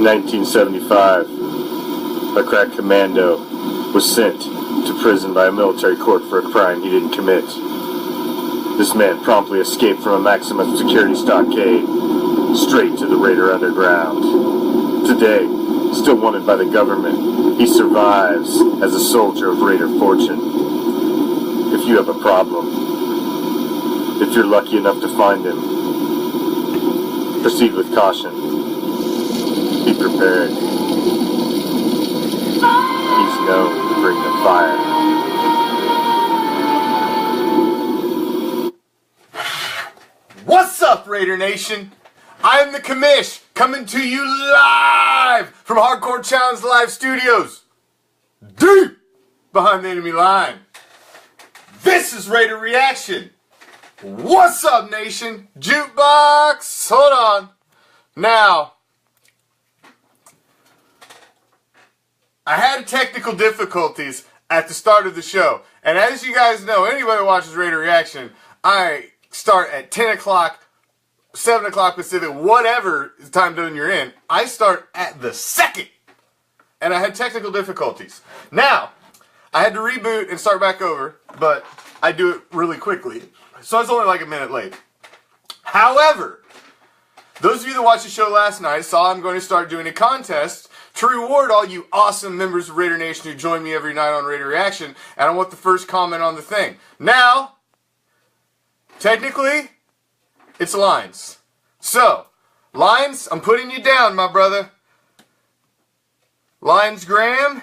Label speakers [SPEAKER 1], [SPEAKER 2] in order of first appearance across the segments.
[SPEAKER 1] In 1975, a crack commando was sent to prison by a military court for a crime he didn't commit. This man promptly escaped from a maximum security stockade straight to the Raider underground. Today, still wanted by the government, he survives as a soldier of Raider fortune. If you have a problem, if you're lucky enough to find him, proceed with caution. Be prepared. He's known to bring the fire.
[SPEAKER 2] What's up, Raider Nation? I'm the Commish, coming to you live from Hardcore Challenge Live Studios, deep behind the enemy line. This is Raider Reaction. What's up, nation? Jukebox, hold on. Now, I had technical difficulties at the start of the show. And as you guys know, anybody that watches Raider Reaction, I start at 10 o'clock, 7 o'clock Pacific, whatever time zone you're in. I start at the second. And I had technical difficulties. Now, I had to reboot and start back over, but I do it really quickly. So I was only like a minute late. However, those of you that watched the show last night saw I'm going to start doing a contest to reward all you awesome members of Raider Nation who join me every night on Raider Reaction, and I want the first comment on the thing. Now, technically, it's Lines. So, Lines, I'm putting you down, my brother. Lines Graham,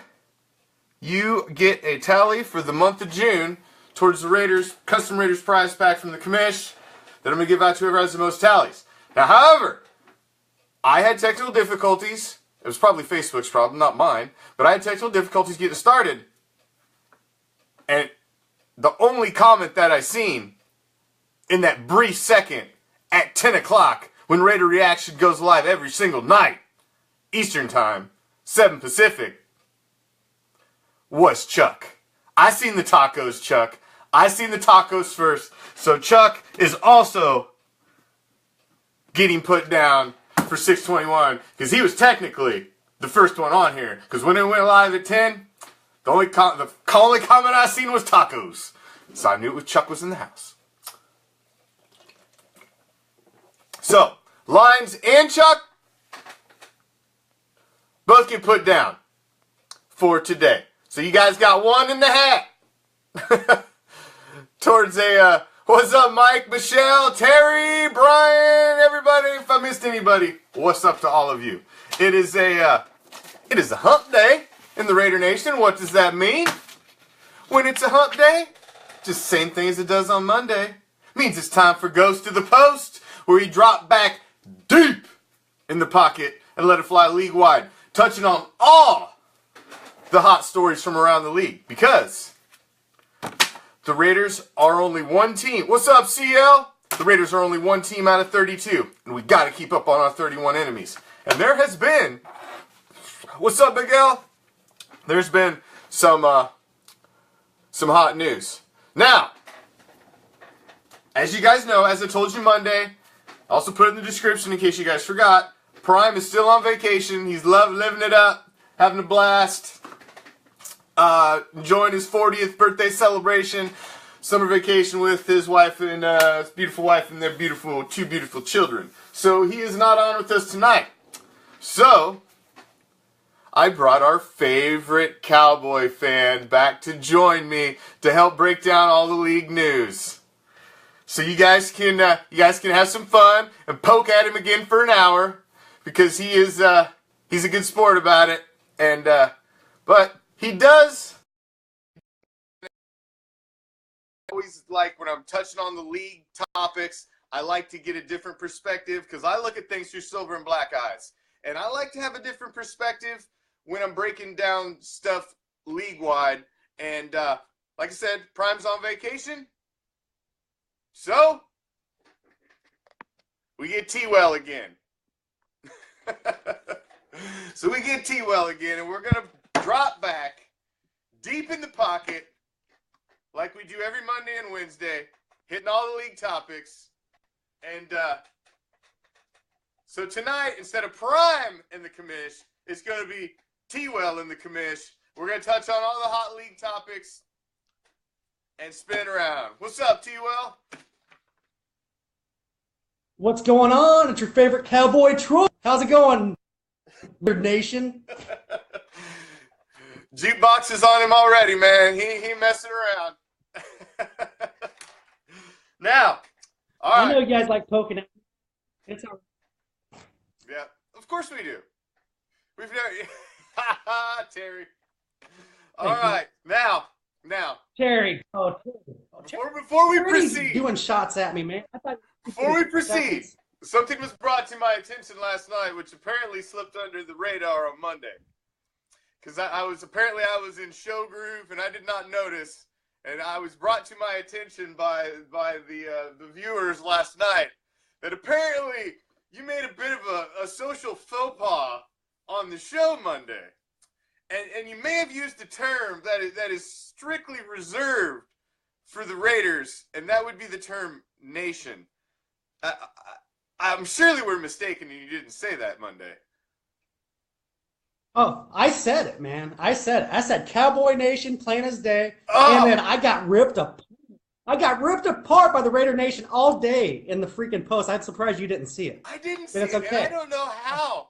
[SPEAKER 2] you get a tally for the month of June towards the Raiders, custom Raiders prize pack from the Commish that I'm going to give out to whoever has the most tallies. Now, however, I had technical difficulties. It was probably Facebook's problem, not mine. But I had technical difficulties getting started. And the only comment that I seen in that brief second at 10 o'clock when Raider Reaction goes live every single night, Eastern Time, 7 Pacific, was Chuck. I seen the tacos, Chuck. I seen the tacos first. So Chuck is also getting put down for 621 because he was technically the first one on here. Because when it went live at 10, the only comment I seen was tacos. So I knew Chuck was in the house. So, Lines and Chuck both get put down for today. So you guys got one in the hat. Towards a, what's up, Mike, Michelle, Terry, Brian, everybody. If I missed anybody, what's up to all of you? It is a hump day in the Raider Nation. What does that mean? When it's a hump day, just the same thing as it does on Monday. Means it's time for Ghost to the Post, where he dropped back deep in the pocket and let it fly league-wide, touching on all the hot stories from around the league. Because the Raiders are only one team. What's up, CL? The Raiders are only one team out of 32, and we got to keep up on our 31 enemies. And there has been, what's up, Miguel? There's been some hot news. Now, as you guys know, as I told you Monday, I also put it in the description in case you guys forgot, Prime is still on vacation. He's living it up, having a blast, enjoying his 40th birthday celebration, summer vacation with his wife and his beautiful wife and their two beautiful children. So he is not on with us tonight. So I brought our favorite Cowboy fan back to join me to help break down all the league news. So you guys can have some fun and poke at him again for an hour because he's a good sport about it. And but he does always like when I'm touching on the league topics, I like to get a different perspective because I look at things through silver and black eyes. And I like to have a different perspective when I'm breaking down stuff league-wide. And like I said, Prime's on vacation. So, we get T-Well again. So we get T-Well again, and we're going to drop back deep in the pocket like we do every Monday and Wednesday, hitting all the league topics. And So tonight, instead of Prime in the commish, it's going to be T-Well in the commish. We're going to touch on all the hot league topics and spin around. What's up, T-Well?
[SPEAKER 3] What's going on? It's your favorite cowboy Troy. How's it going, Weird Nation?
[SPEAKER 2] Jukebox is on him already, man. He messing around. Now, all right.
[SPEAKER 3] I know you guys like poking at me. It's all right.
[SPEAKER 2] Yeah, of course we do. We've never... Terry. All right, now.
[SPEAKER 3] Terry. Oh, Terry.
[SPEAKER 2] Before we
[SPEAKER 3] Terry's
[SPEAKER 2] proceed.
[SPEAKER 3] doing shots at me, man.
[SPEAKER 2] Before we proceed, something was brought to my attention last night, which apparently slipped under the radar on Monday. Because I was in show groove and I did not notice, and I was brought to my attention by the viewers last night that apparently you made a bit of a social faux pas on the show Monday, and you may have used a term that is strictly reserved for the Raiders, and that would be the term nation. I'm surely we're mistaken and you didn't say that Monday.
[SPEAKER 3] Oh, I said it, man. I said Cowboy Nation, plain as day.
[SPEAKER 2] Oh.
[SPEAKER 3] And then I got ripped apart. By the Raider Nation all day in the freaking post. I'm surprised you didn't see it.
[SPEAKER 2] I didn't see
[SPEAKER 3] it's
[SPEAKER 2] it.
[SPEAKER 3] Okay.
[SPEAKER 2] I don't know how.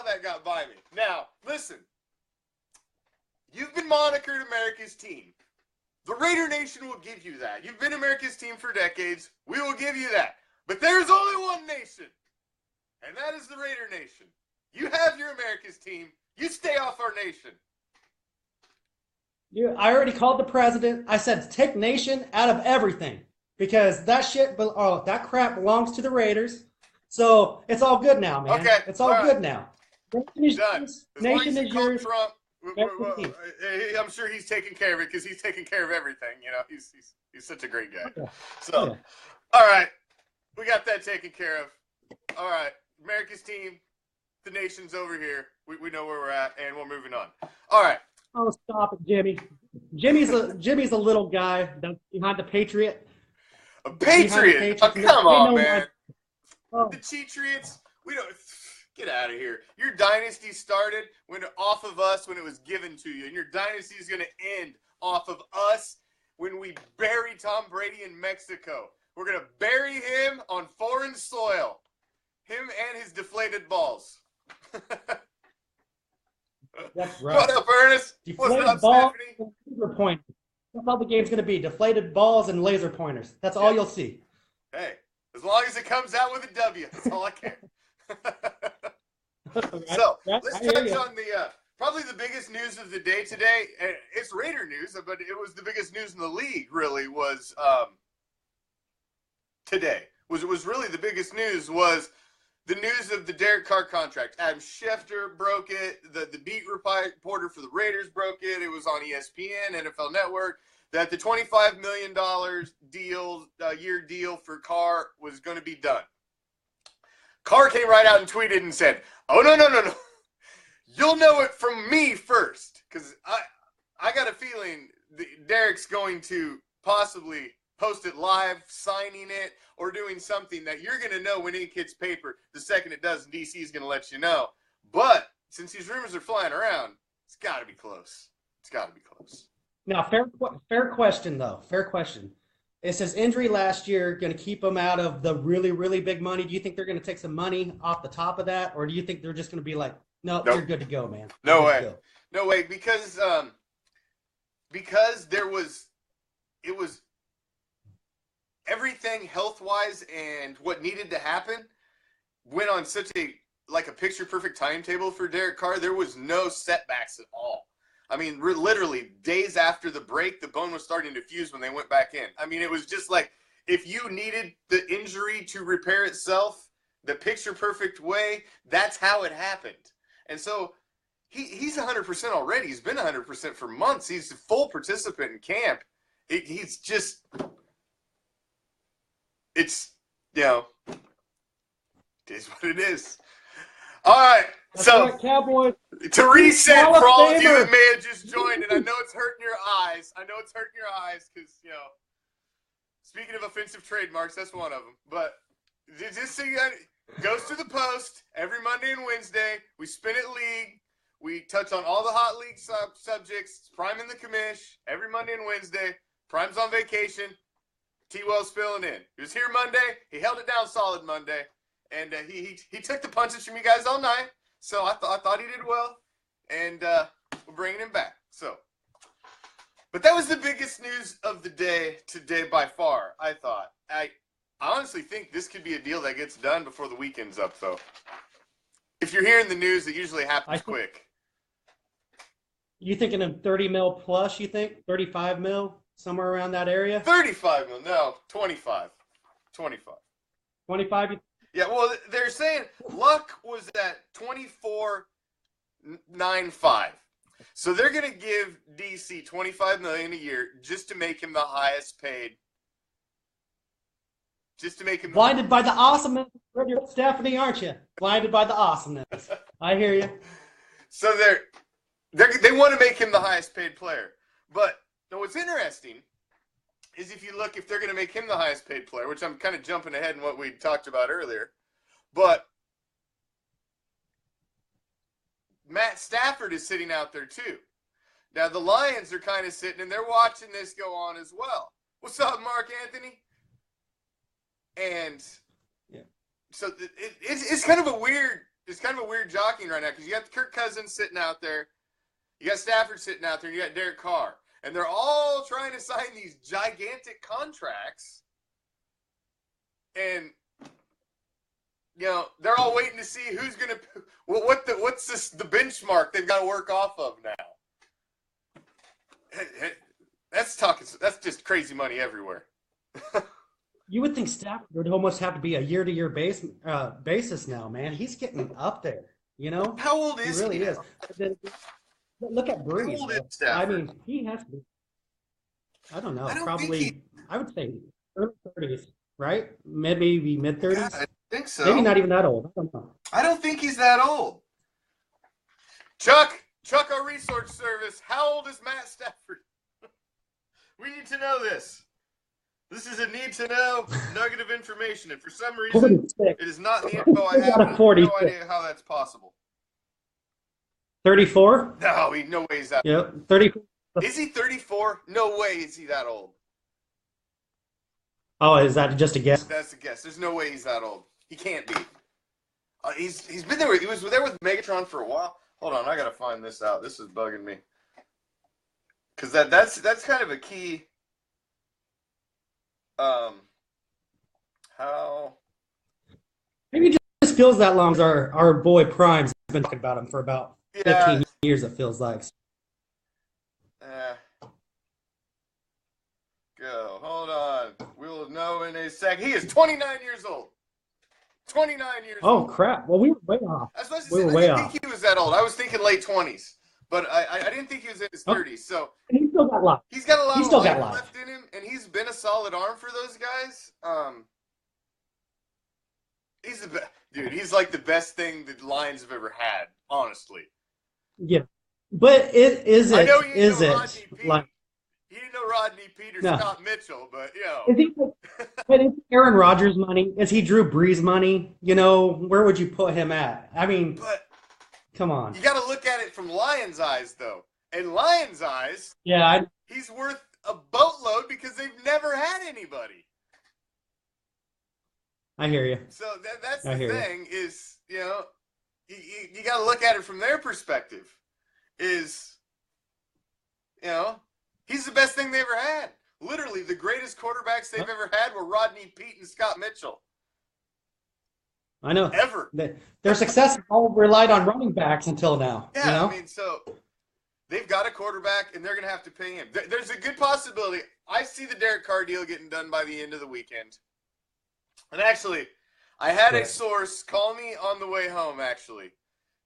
[SPEAKER 2] That got by me. Now, listen. You've been monikered America's team. The Raider Nation will give you that. You've been America's team for decades. We will give you that. But there's only one nation, and that is the Raider Nation. You have your America's team. You stay off our nation.
[SPEAKER 3] I already called the president. I said take nation out of everything because that crap belongs to the Raiders. So it's all good now, man.
[SPEAKER 2] Okay,
[SPEAKER 3] it's all good now. Nation is
[SPEAKER 2] done.
[SPEAKER 3] yours. Nation is yours.
[SPEAKER 2] Trump, I'm sure he's taking care of it because he's taking care of everything. You know, he's such a great guy.
[SPEAKER 3] Yeah.
[SPEAKER 2] So,
[SPEAKER 3] Yeah.
[SPEAKER 2] All right, we got that taken care of. All right, America's team, the nation's over here. We know where we're at, and we're moving on. All right.
[SPEAKER 3] Oh, stop it, Jimmy. Jimmy's a little guy that's behind the Patriot.
[SPEAKER 2] A Patriot? Oh, come on, man. The Cheatriots, we don't... Get out of here. Your dynasty started off of us when it was given to you, and your dynasty is going to end off of us when we bury Tom Brady in Mexico. We're going to bury him on foreign soil. Him and his deflated balls.
[SPEAKER 3] That's right.
[SPEAKER 2] What up, Ernest?
[SPEAKER 3] Deflated
[SPEAKER 2] What's up,
[SPEAKER 3] balls
[SPEAKER 2] Stephanie?
[SPEAKER 3] and laser pointers. That's all the game's going to be. Deflated balls and laser pointers. That's all you'll see.
[SPEAKER 2] Hey, as long as it comes out with a W, that's all I care. So, let's touch on the probably the biggest news of the day today. And it's Raider news, but it was the biggest news in the league, really, was today. Was really the biggest news was the news of the Derek Carr contract. Adam Schefter broke it. The beat reporter for the Raiders broke it. It was on ESPN, NFL Network, that the $25 million year deal for Carr was going to be done. Carr came right out and tweeted and said, "Oh, no. You'll know it from me first." Because I got a feeling Derek's going to possibly post it live, signing it, or doing something that you're going to know when ink hits paper. The second it does, DC is going to let you know. But since these rumors are flying around, it's got to be close. It's got to be close.
[SPEAKER 3] Now, fair question, though. Fair question. Is his injury last year going to keep him out of the really, really big money? Do you think they're going to take some money off the top of that? Or do you think they're just going to be like, nope. You're good to go, man.
[SPEAKER 2] No way. No way. Because it was everything health-wise and what needed to happen went on such a picture-perfect timetable for Derek Carr. There was no setbacks at all. I mean, literally days after the break, the bone was starting to fuse when they went back in. I mean, it was just like if you needed the injury to repair itself the picture-perfect way, that's how it happened. And so he's 100% already. He's been 100% for months. He's a full participant in camp. It's it is what it is. All right.
[SPEAKER 3] That's
[SPEAKER 2] so
[SPEAKER 3] right, Cowboys.
[SPEAKER 2] To reset for all of you
[SPEAKER 3] Famer.
[SPEAKER 2] that may have just joined, and I know it's hurting your eyes. Because, speaking of offensive trademarks, that's one of them. But Just so you goes to the post every Monday and Wednesday. We spin it league. We touch on all the hot league subjects. Prime in the commish every Monday and Wednesday. Prime's on vacation. T-Well's filling in. He was here Monday. He held it down solid Monday, and he took the punches from you guys all night. So I thought he did well, and we're bringing him back. So, but that was the biggest news of the day today by far. I thought. I honestly think this could be a deal that gets done before the weekend's up, though. If you're hearing the news, it usually happens quick.
[SPEAKER 3] You thinking of 30 mil plus, you think? 35 mil? Somewhere around that area?
[SPEAKER 2] 35 mil. No, 25. 25.
[SPEAKER 3] 25?
[SPEAKER 2] Yeah, well, they're saying Luck was at 24.95. So they're going to give DC $25 million a year just to make him the highest paid. Just to make him
[SPEAKER 3] blinded by the awesomeness, Stephanie, aren't you? Blinded by the awesomeness. I hear you.
[SPEAKER 2] So they want to make him the highest paid player. But what's interesting is if they're going to make him the highest paid player, which I'm kind of jumping ahead in what we talked about earlier, but Matt Stafford is sitting out there too. Now the Lions are kind of sitting and they're watching this go on as well. What's up, Mark Anthony? And
[SPEAKER 3] yeah,
[SPEAKER 2] so it's kind of a weird jockeying right now because you got Kirk Cousins sitting out there, you got Stafford sitting out there, and you got Derek Carr, and they're all trying to sign these gigantic contracts, and they're all waiting to see who's gonna what's the benchmark they've got to work off of now. That's just crazy money everywhere.
[SPEAKER 3] You would think Stafford would almost have to be a year-to-year basis now, man. He's getting up there,
[SPEAKER 2] How old is he?
[SPEAKER 3] Really is. Look at Breeze.
[SPEAKER 2] How old is Stafford?
[SPEAKER 3] I mean, he has to be. I don't know. I would say early 30s, right? Maybe mid-30s.
[SPEAKER 2] Yeah, I think so.
[SPEAKER 3] Maybe not even that old. I don't know.
[SPEAKER 2] I don't think he's that old. Chuck, our research service. How old is Matt Stafford? We need to know this. This is a need-to-know nugget of information, and for some reason, it is not in the info I have. I have no idea how that's possible.
[SPEAKER 3] 34?
[SPEAKER 2] No, no way he's that.
[SPEAKER 3] Yep, 34.
[SPEAKER 2] Is he 34? No way is he that old.
[SPEAKER 3] Oh, is that just a guess?
[SPEAKER 2] That's a guess. There's no way he's that old. He can't be. He's been there. He was there with Megatron for a while. Hold on, I gotta find this out. This is bugging me. Because that's kind of a key. How?
[SPEAKER 3] Maybe it just feels that long as our boy Prime's been talking about him for about 15 years, it feels like.
[SPEAKER 2] Go. Hold on. We'll know in a sec. He is 29 years old. 29 years old.
[SPEAKER 3] Oh, crap. Well, we were way off.
[SPEAKER 2] I didn't think he was that old. I was thinking late 20s. But I didn't think he was in his 30s. So
[SPEAKER 3] and he's still got life.
[SPEAKER 2] He's got a lot of life left in him, and he's been a solid arm for those guys. He's like the best thing the Lions have ever had, honestly.
[SPEAKER 3] Yeah, but is it like?
[SPEAKER 2] You didn't know Rodney Peter, Scott Mitchell, but
[SPEAKER 3] But is Aaron Rodgers money? Is he Drew Brees money? Where would you put him at? I mean, come on.
[SPEAKER 2] You got to look at it from Lions' eyes, though. In Lions' eyes, he's worth a boatload because they've never had anybody.
[SPEAKER 3] I hear you.
[SPEAKER 2] So that's the thing is, you got to look at it from their perspective. He's the best thing they ever had. Literally, the greatest quarterbacks they've ever had were Rodney Peete and Scott Mitchell.
[SPEAKER 3] I know.
[SPEAKER 2] Ever.
[SPEAKER 3] Their success all relied on running backs until now.
[SPEAKER 2] Yeah, I mean, so they've got a quarterback, and they're going to have to pay him. There's a good possibility. I see the Derek Carr deal getting done by the end of the weekend. And actually, I had a source call me on the way home, actually,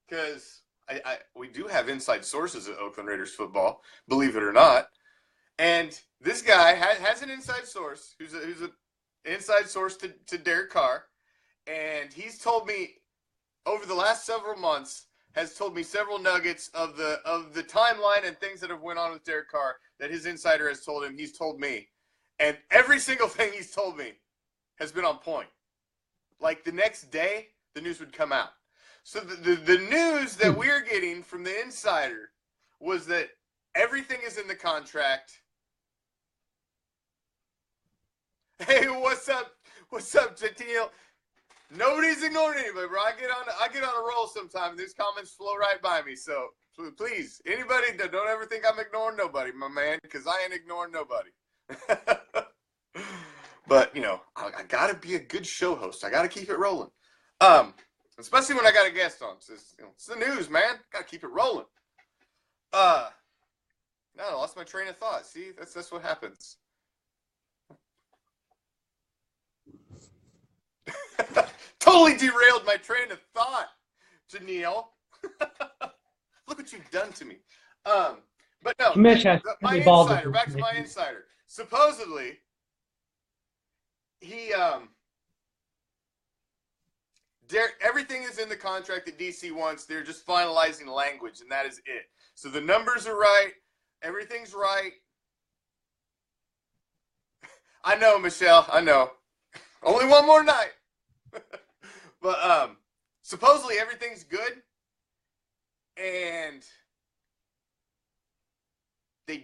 [SPEAKER 2] because we do have inside sources at Oakland Raiders football, believe it or not. And this guy has an inside source who's an inside source to Derek Carr. And he's told me over the last several months, has told me several nuggets of the timeline and things that have went on with Derek Carr that his insider has told him. He's told me. And every single thing he's told me has been on point. like the next day, the news would come out. So the news that we're getting from the insider was that everything is in the contract. Hey, what's up? What's up, Jatiel? Nobody's ignoring anybody, bro. I get on a roll sometimes. These comments flow right by me. So please, anybody, don't ever think I'm ignoring nobody, my man, because I ain't ignoring nobody. But you know, I gotta be a good show host. I gotta keep it rolling. Especially when I got a guest on. It's the news, man. Gotta keep it rolling. No, I lost my train of thought. See, that's what happens. Totally derailed my train of thought, Janelle. Look what you've done to me. But no,
[SPEAKER 3] Commish has
[SPEAKER 2] my
[SPEAKER 3] balls
[SPEAKER 2] insider. Back to my insider. Supposedly, he everything is in the contract that DC wants. They're just finalizing language, and that is it. So the numbers are right. Everything's right. I know, Michelle. I know. Only one more night. But supposedly everything's good, and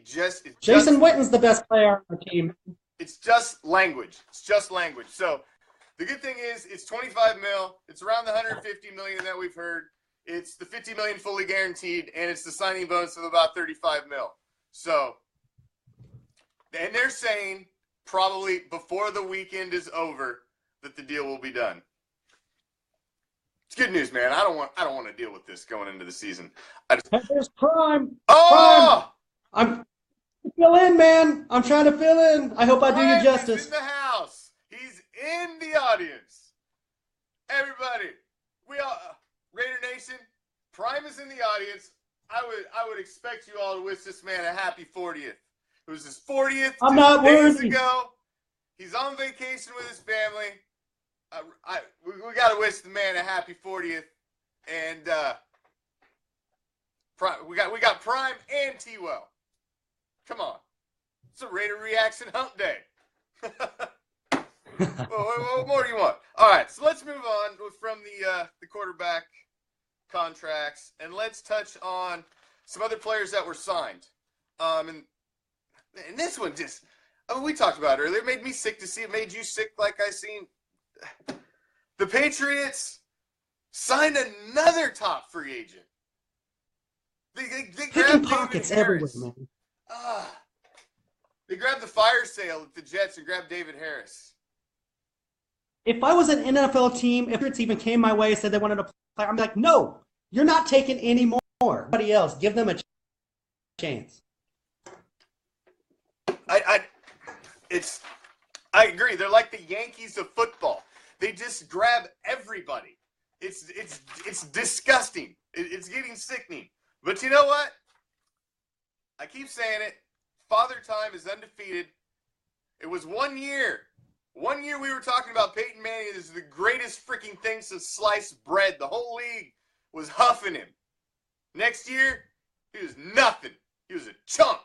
[SPEAKER 3] Jason Witten's the best player on our team.
[SPEAKER 2] It's just language. It's just language. So the good thing is it's 25 mil. It's around the 150 million that we've heard. It's the 50 million fully guaranteed, and it's the signing bonus of about 35 mil. So, and they're saying probably before the weekend is over that the deal will be done. It's good news, man. I don't want to deal with this going into the season.
[SPEAKER 3] There's Prime.
[SPEAKER 2] Oh!
[SPEAKER 3] Prime. I'm fill in, man. I'm trying to fill in. I hope I do you justice.
[SPEAKER 2] He's in the house. He's in the audience. Everybody, we all Raider Nation. Prime is in the audience. I would expect you all to wish this man a happy 40th. It was his 40th.
[SPEAKER 3] I'm not
[SPEAKER 2] days
[SPEAKER 3] worthy.
[SPEAKER 2] ago. He's on vacation with his family. We got to wish the man a happy 40th, and we got Prime and T-Well. Come on, it's a Raider reaction hump day. What more do you want? All right, so let's move on from the quarterback contracts, and let's touch on some other players that were signed. And this one just, we talked about it earlier. It made me sick to see. It made you sick, like I seen. The Patriots signed another top free agent. They
[SPEAKER 3] Picking pockets everywhere, man.
[SPEAKER 2] They grabbed the fire sale at the Jets and grabbed David Harris.
[SPEAKER 3] If I was an NFL team, if it's even came my way and said they wanted to play, I'm like, no, you're not taking any more. Somebody else, give them a chance.
[SPEAKER 2] I agree. They're like the Yankees of football. They just grab everybody. It's disgusting. It's getting sickening. But you know what? I keep saying it. Father Time is undefeated. It was 1 year. 1 year we were talking about Peyton Manning is the greatest freaking thing since sliced bread. The whole league was huffing him. Next year, he was nothing. He was a chump.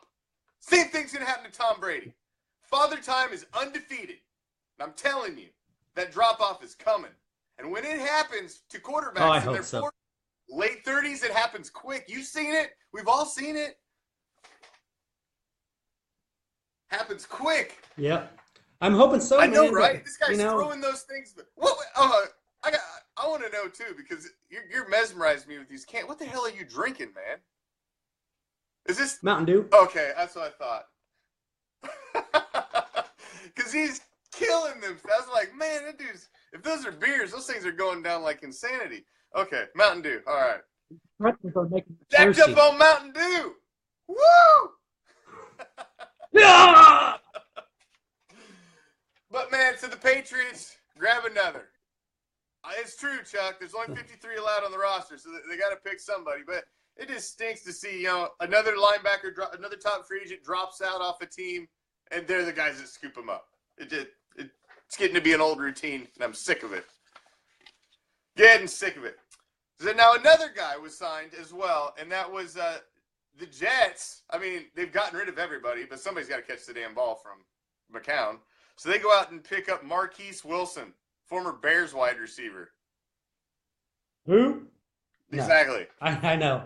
[SPEAKER 2] Same thing's going to happen to Tom Brady. Father Time is undefeated. And I'm telling you, that drop-off is coming. And when it happens to quarterbacks in their 40s, late 30s, it happens quick. You've seen it. We've all seen it. Happens quick.
[SPEAKER 3] Yep. I'm hoping so,
[SPEAKER 2] I know,
[SPEAKER 3] man,
[SPEAKER 2] right?
[SPEAKER 3] But,
[SPEAKER 2] This guy's throwing those things. I want to know, too, because you're mesmerized me with these cans. What the hell are you drinking, man? Is this
[SPEAKER 3] Mountain Dew?
[SPEAKER 2] Okay, that's what I thought. Because he's killing them. I was like, man, that dude's, if those are beers, those things are going down like insanity. Okay, Mountain Dew. All right. Jacked up on Mountain Dew. Woo!
[SPEAKER 3] Yeah!
[SPEAKER 2] But, man, so the Patriots grab another. It's true, Chuck. There's only 53 allowed on the roster, so they got to pick somebody. But it just stinks to see, another linebacker, another top free agent drops out off a team, and they're the guys that scoop them up. It's getting to be an old routine, and I'm sick of it. Getting sick of it. So now another guy was signed as well, and that was the Jets. I mean, they've gotten rid of everybody, but somebody's got to catch the damn ball from McCown. So they go out and pick up Marquise Wilson Former Bears wide receiver.
[SPEAKER 3] Who? No.
[SPEAKER 2] Exactly.
[SPEAKER 3] I know.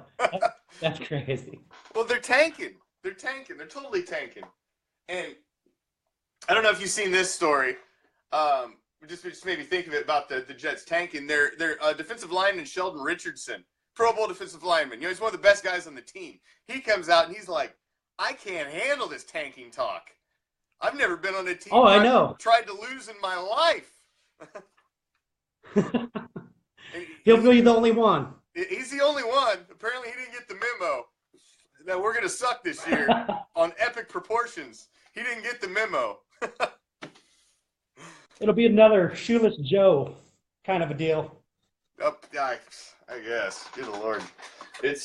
[SPEAKER 3] That's crazy.
[SPEAKER 2] Well, they're tanking. They're tanking. They're totally tanking. And I don't know if you've seen this story. Just made me think of it about the Jets tanking. Their defensive lineman, Sheldon Richardson, Pro Bowl defensive lineman. You know, he's one of the best guys on the team. He comes out and he's like, I can't handle this tanking talk. I've never been on a team
[SPEAKER 3] I know.
[SPEAKER 2] tried to lose in my life.
[SPEAKER 3] He'll be the only one.
[SPEAKER 2] He's the only one. Apparently, he didn't get the memo that we're going to suck this year on epic proportions. He didn't get the memo.
[SPEAKER 3] It'll be another Shoeless Joe kind of a deal.
[SPEAKER 2] Oh, I guess. Good Lord. It's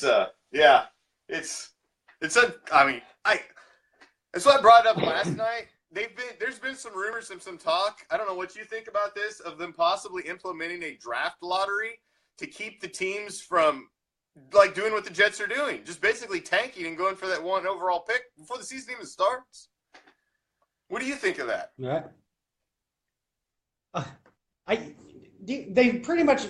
[SPEAKER 2] that's why I brought it up last night. There's been some rumors and some talk. I don't know what you think about this, of them possibly implementing a draft lottery to keep the teams from like doing what the Jets are doing, just basically tanking and going for that one overall pick before the season even starts. What do you think of that?
[SPEAKER 3] Yeah. They pretty much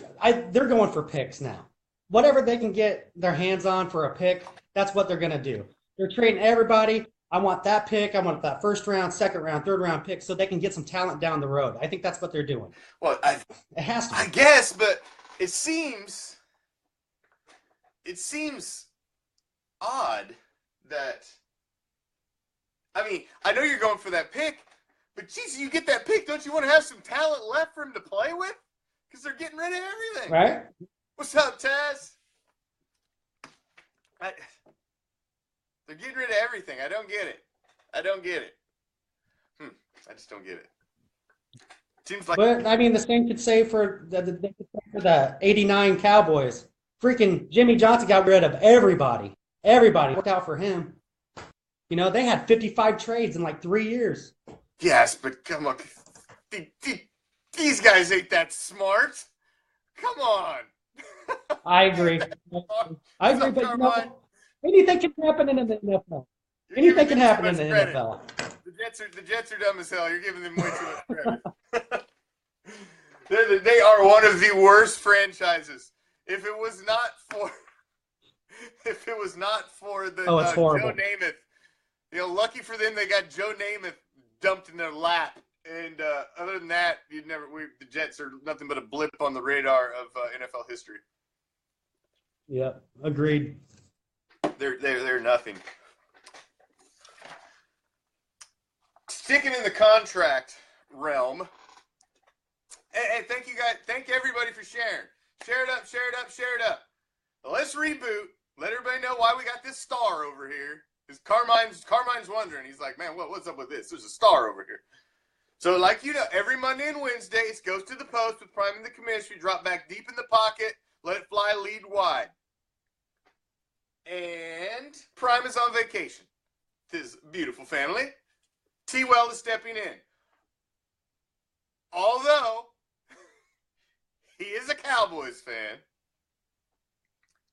[SPEAKER 3] they're going for picks now. Whatever they can get their hands on for a pick, that's what they're going to do. They're trading everybody. I want that pick. I want that first round, second round, third round pick so they can get some talent down the road. I think that's what they're doing.
[SPEAKER 2] Well,
[SPEAKER 3] it has to be.
[SPEAKER 2] I guess, but it seems odd that, I mean, I know you're going for that pick, but geez, you get that pick, don't you want to have some talent left for him to play with? Because they're getting rid of everything.
[SPEAKER 3] Right?
[SPEAKER 2] What's up, Taz? They're getting rid of everything. I don't get it. I just don't get it. Seems like.
[SPEAKER 3] But I mean, the same could say for the '89 Cowboys. Freaking Jimmy Johnson got rid of everybody. Everybody worked out for him. You know, they had 55 trades in like 3 years.
[SPEAKER 2] Yes, but come on, these guys ain't that smart. Come on.
[SPEAKER 3] I agree. I agree, but you know, anything can happen in the NFL. Anything can happen in the NFL.
[SPEAKER 2] The Jets are dumb as hell. You're giving them way too much credit. They are one of the worst franchises. If it was not for the
[SPEAKER 3] it's horrible.
[SPEAKER 2] Joe Namath, you know, lucky for them, they got Joe Namath dumped in their lap. And other than that, the Jets are nothing but a blip on the radar of NFL history.
[SPEAKER 3] Yep, agreed.
[SPEAKER 2] They're nothing. Sticking in the contract realm. Hey, thank you guys. Thank everybody for sharing. Share it up, share it up, share it up. Well, let's reboot. Let everybody know why we got this star over here. Because Carmine's wondering. He's like, man, what's up with this? There's a star over here. So, like you know, every Monday and Wednesday, it goes to the post with Prime and the Commish. We drop back deep in the pocket, let it fly, lead wide. And Prime is on vacation. His beautiful family. T-Well is stepping in. Although he is a Cowboys fan,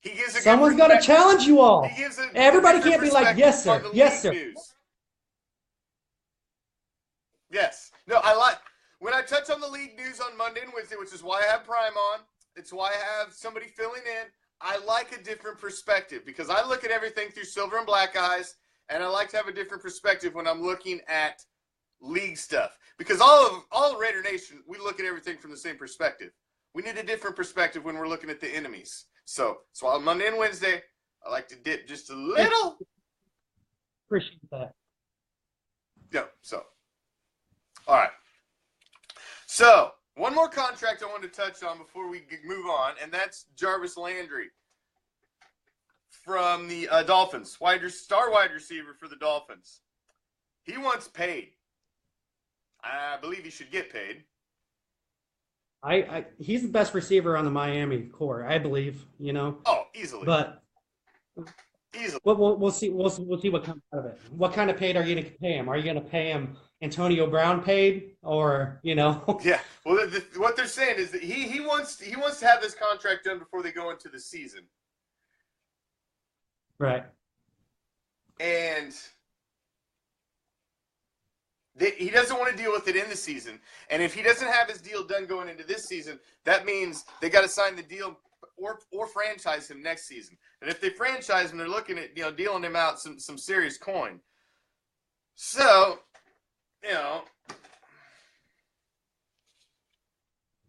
[SPEAKER 2] he gives a
[SPEAKER 3] someone's got to challenge you all. Everybody can't be like, yes, sir. Yes, sir.
[SPEAKER 2] News. Yes. No, I like when I touch on the league news on Monday and Wednesday, which is why I have Prime on. It's why I have somebody filling in. I like a different perspective because I look at everything through silver and black eyes, and I like to have a different perspective when I'm looking at league stuff. Because all Raider Nation, we look at everything from the same perspective. We need a different perspective when we're looking at the enemies. So on Monday and Wednesday, I like to dip just a little.
[SPEAKER 3] Appreciate that.
[SPEAKER 2] Yeah, so. All right. So, one more contract I wanted to touch on before we move on, and that's Jarvis Landry from the Dolphins, star wide receiver for the Dolphins. He wants paid. I believe he should get paid.
[SPEAKER 3] He's the best receiver on the Miami core, I believe. You know.
[SPEAKER 2] Oh, easily.
[SPEAKER 3] But
[SPEAKER 2] easily.
[SPEAKER 3] We'll see. We'll see what comes out of it. What kind of paid are you going to pay him? Are you going to pay him Antonio Brown paid, or you know?
[SPEAKER 2] Yeah. Well, what they're saying is that he wants to have this contract done before they go into the season.
[SPEAKER 3] Right.
[SPEAKER 2] And He doesn't want to deal with it in the season. And if he doesn't have his deal done going into this season, that means they got to sign the deal or franchise him next season. And if they franchise him, they're looking at, dealing him out some serious coin. So,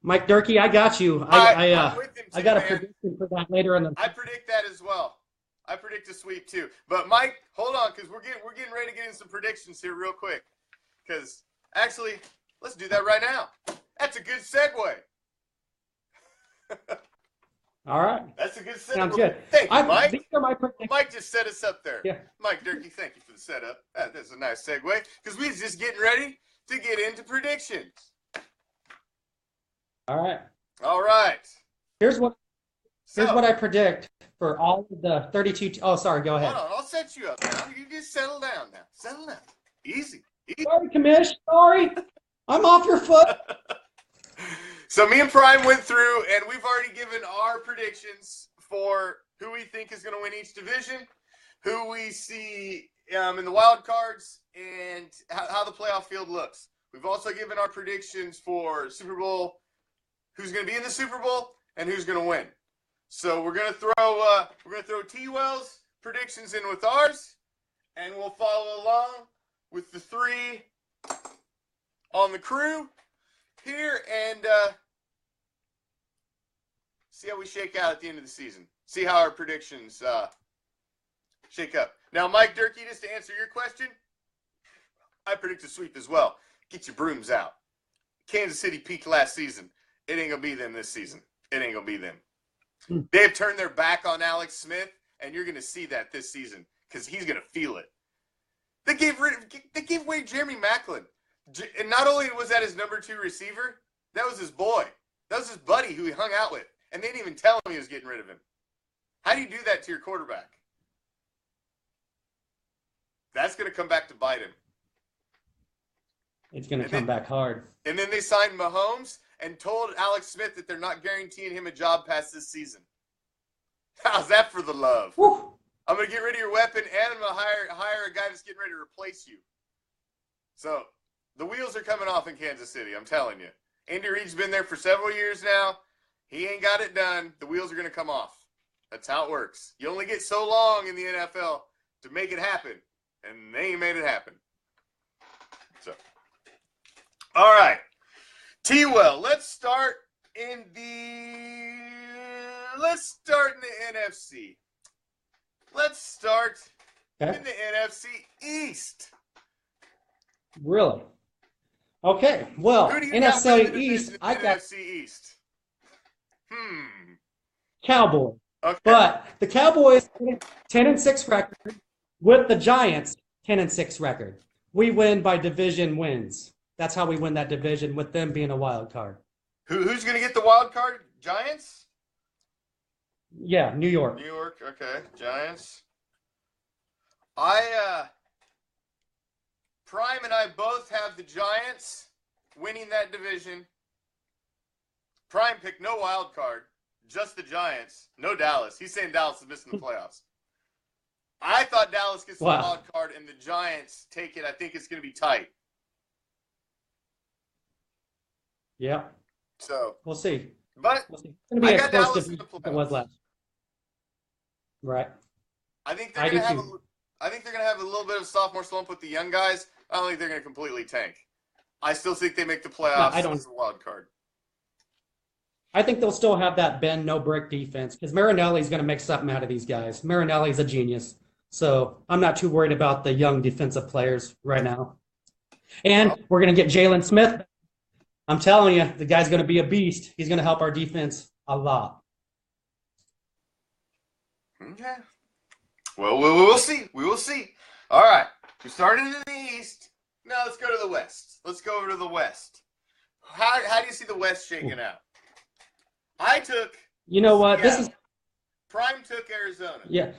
[SPEAKER 3] Mike Durkee, I got you.
[SPEAKER 2] I'm with him too,
[SPEAKER 3] I got a
[SPEAKER 2] man.
[SPEAKER 3] prediction for that later in the.
[SPEAKER 2] I predict that as well. I predict a sweep too. But Mike, hold on, because we're getting ready to get in some predictions here real quick. Because actually, let's do that right now. That's a good segue.
[SPEAKER 3] All right.
[SPEAKER 2] That's a good segue.
[SPEAKER 3] Sounds good.
[SPEAKER 2] Thank you, Mike.
[SPEAKER 3] These are my predictions.
[SPEAKER 2] Mike just set us up there.
[SPEAKER 3] Yeah.
[SPEAKER 2] Mike Durkee, thank you for the setup. That's a nice segue because we're just getting ready to get into predictions.
[SPEAKER 3] All right.
[SPEAKER 2] All right.
[SPEAKER 3] Here's what I predict for all of the 32. Oh, sorry. Go ahead.
[SPEAKER 2] Hold on. I'll set you up now. You just settle down now. Settle down. Easy.
[SPEAKER 3] Sorry, Commish. Sorry. I'm off your foot.
[SPEAKER 2] So me and Prime went through, and we've already given our predictions for who we think is going to win each division, who we see in the wild cards, and how the playoff field looks. We've also given our predictions for Super Bowl, who's going to be in the Super Bowl, and who's going to win. So we're going to throw T-Well's predictions in with ours, and we'll follow along with the three on the crew here and see how we shake out at the end of the season. See how our predictions shake up. Now, Mike Durkee, just to answer your question, I predict a sweep as well. Get your brooms out. Kansas City peaked last season. It ain't going to be them this season. It ain't going to be them. They have turned their back on Alex Smith, and you're going to see that this season because he's going to feel it. They gave away Jeremy Maclin. And not only was that his number 2 receiver, that was his boy. That was his buddy who he hung out with. And they didn't even tell him he was getting rid of him. How do you do that to your quarterback? That's going to come back to bite him.
[SPEAKER 3] It's going to come back hard.
[SPEAKER 2] And then they signed Mahomes and told Alex Smith that they're not guaranteeing him a job past this season. How's that for the love?
[SPEAKER 3] Woo.
[SPEAKER 2] I'm going to get rid of your weapon, and I'm going to hire a guy that's getting ready to replace you. So the wheels are coming off in Kansas City, I'm telling you. Andy Reid's been there for several years now. He ain't got it done. The wheels are going to come off. That's how it works. You only get so long in the NFL to make it happen, and they ain't made it happen. So, all right. T-Well, let's start in the NFC. Let's start in the NFC East.
[SPEAKER 3] Really? Okay. Well,
[SPEAKER 2] Who do you
[SPEAKER 3] NFC East, I got
[SPEAKER 2] NFC East.
[SPEAKER 3] Cowboys.
[SPEAKER 2] Okay.
[SPEAKER 3] But the Cowboys 10-6 record with the Giants 10-6 record. We win by division wins. That's how we win that division with them being a wild card.
[SPEAKER 2] Who's going to get the wild card? Giants?
[SPEAKER 3] Yeah, New York.
[SPEAKER 2] New York, okay. Giants. Prime and I both have the Giants winning that division. Prime picked no wild card, just the Giants. No Dallas. He's saying Dallas is missing the playoffs. I thought Dallas gets the wild card and the Giants take it. I think it's going to be tight.
[SPEAKER 3] Yeah.
[SPEAKER 2] So
[SPEAKER 3] we'll see.
[SPEAKER 2] But
[SPEAKER 3] we'll see. It's going to be
[SPEAKER 2] as close to
[SPEAKER 3] it was last. Right.
[SPEAKER 2] I think they're going to have. I think they're going to have a little bit of sophomore slump with the young guys. I don't think they're going to completely tank. I still think they make the playoffs as a wild card.
[SPEAKER 3] I think they'll still have that bend, no brick defense because Marinelli's going to make something out of these guys. Marinelli's a genius. So I'm not too worried about the young defensive players right now. And we're going to get Jalen Smith. I'm telling you, the guy's going to be a beast. He's going to help our defense a lot.
[SPEAKER 2] Okay. Well, we'll see. We will see. All right. We started in the East. Now let's go to the West. Let's go over to the West. How do you see the West shaking out? I took.
[SPEAKER 3] You know what?
[SPEAKER 2] Seattle. Prime took Arizona.
[SPEAKER 3] Yeah.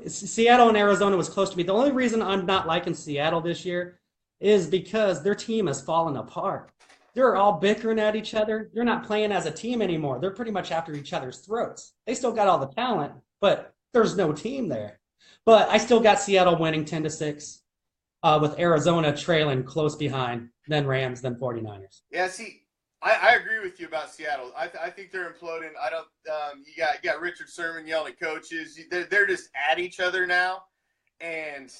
[SPEAKER 3] Seattle and Arizona was close to me. The only reason I'm not liking Seattle this year is because their team has fallen apart. They're all bickering at each other. They're not playing as a team anymore. They're pretty much after each other's throats. They still got all the talent, but there's no team there. But I still got Seattle winning 10-6, with Arizona trailing close behind, then Rams, then 49ers.
[SPEAKER 2] Yeah, see, I agree with you about Seattle. I think they're imploding. I don't. You got Richard Sherman yelling at coaches. They're just at each other now, and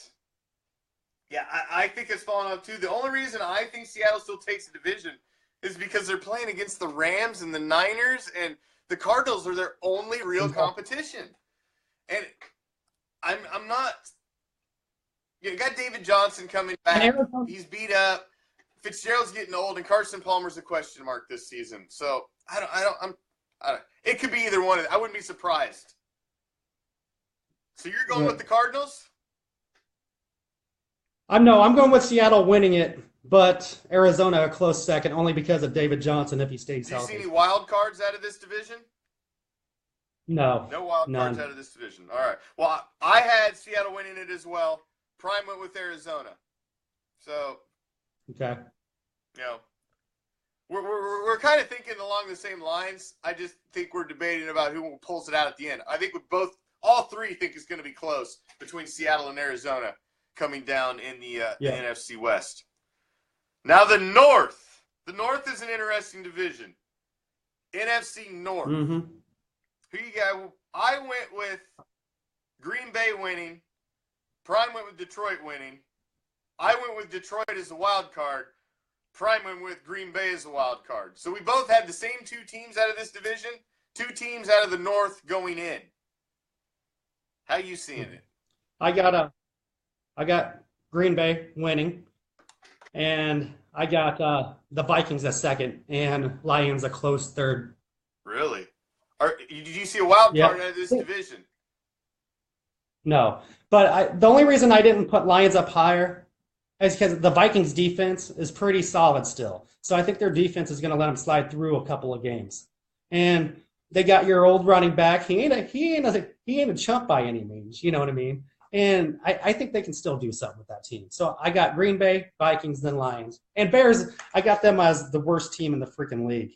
[SPEAKER 2] yeah, I think it's falling off too. The only reason I think Seattle still takes the division is because they're playing against the Rams and the Niners, and the Cardinals are their only real competition. And I'm not. You got David Johnson coming back. He's beat up. Fitzgerald's getting old, and Carson Palmer's a question mark this season. So I don't. It could be either one. I wouldn't be surprised. So you're going with the Cardinals?
[SPEAKER 3] I'm going with Seattle winning it, but Arizona a close second, only because of David Johnson if he stays healthy.
[SPEAKER 2] Do you see any wild cards out of this division?
[SPEAKER 3] No.
[SPEAKER 2] No wild cards out of this division. All right. Well, I had Seattle winning it as well. Prime went with Arizona. So,
[SPEAKER 3] okay.
[SPEAKER 2] You know, we're kind of thinking along the same lines. I just think we're debating about who pulls it out at the end. I think all three think it's going to be close between Seattle and Arizona coming down in the NFC West. Now the North. The North is an interesting division. NFC North.
[SPEAKER 3] Mm-hmm.
[SPEAKER 2] Who you got? I went with Green Bay winning. Prime went with Detroit winning. I went with Detroit as a wild card. Prime went with Green Bay as a wild card. So we both had the same two teams out of this division, two teams out of the North going in. How you seeing it?
[SPEAKER 3] I got Green Bay winning, and I got the Vikings a second, and Lions a close third.
[SPEAKER 2] Really? Did you see a wild card out of this division?
[SPEAKER 3] No, but the only reason I didn't put Lions up higher is because the Vikings defense is pretty solid still. So I think their defense is going to let them slide through a couple of games. And they got your old running back. He ain't a chump by any means. You know what I mean? And I think they can still do something with that team. So I got Green Bay, Vikings, then Lions. And Bears, I got them as the worst team in the freaking league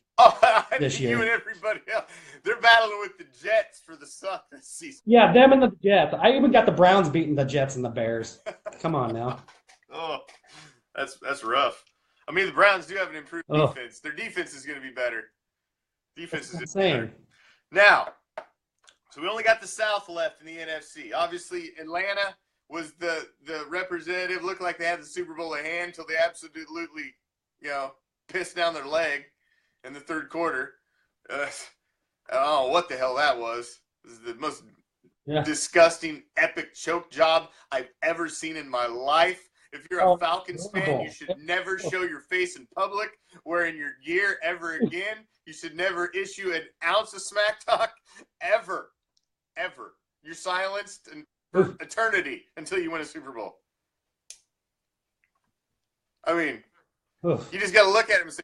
[SPEAKER 3] this year.
[SPEAKER 2] You and everybody else. They're battling with the Jets for the suck this season.
[SPEAKER 3] Yeah, them and the Jets. I even got the Browns beating the Jets and the Bears. Come on now.
[SPEAKER 2] Oh, that's rough. I mean, the Browns do have an improved defense. Their defense is going to be better. Defense is better. Now, so we only got the South left in the NFC. Obviously, Atlanta was the representative. Looked like they had the Super Bowl at hand until they absolutely, pissed down their leg in the third quarter. I don't know what the hell that was. This is the most disgusting, epic choke job I've ever seen in my life. If you're a Falcons fan, you should never show your face in public wearing your gear ever again. You should never issue an ounce of smack talk ever. Ever. You're silenced for eternity until you win a Super Bowl. I mean, you just got to look at him and say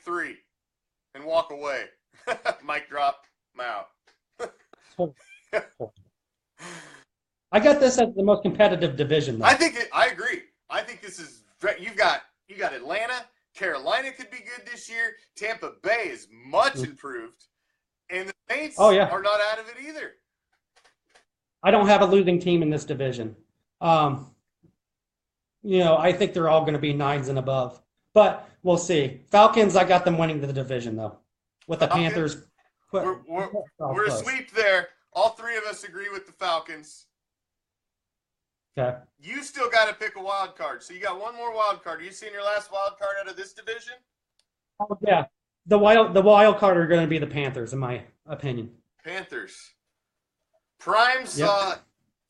[SPEAKER 2] 28-3 and walk away. Mic drop. I'm out.
[SPEAKER 3] I got this as the most competitive division, though.
[SPEAKER 2] I agree. I think this is you got Atlanta, Carolina could be good this year. Tampa Bay is much improved, and the Saints are not out of it either.
[SPEAKER 3] I don't have a losing team in this division. I think they're all going to be 9s and above, but we'll see. Falcons, I got them winning the division though, with the Panthers.
[SPEAKER 2] We're a sweep there. All three of us agree with the Falcons.
[SPEAKER 3] Okay.
[SPEAKER 2] You still got to pick a wild card. So you got one more wild card. Are you seeing your last wild card out of this division?
[SPEAKER 3] Oh yeah. The wild card are going to be the Panthers, in my opinion.
[SPEAKER 2] Panthers. Prime saw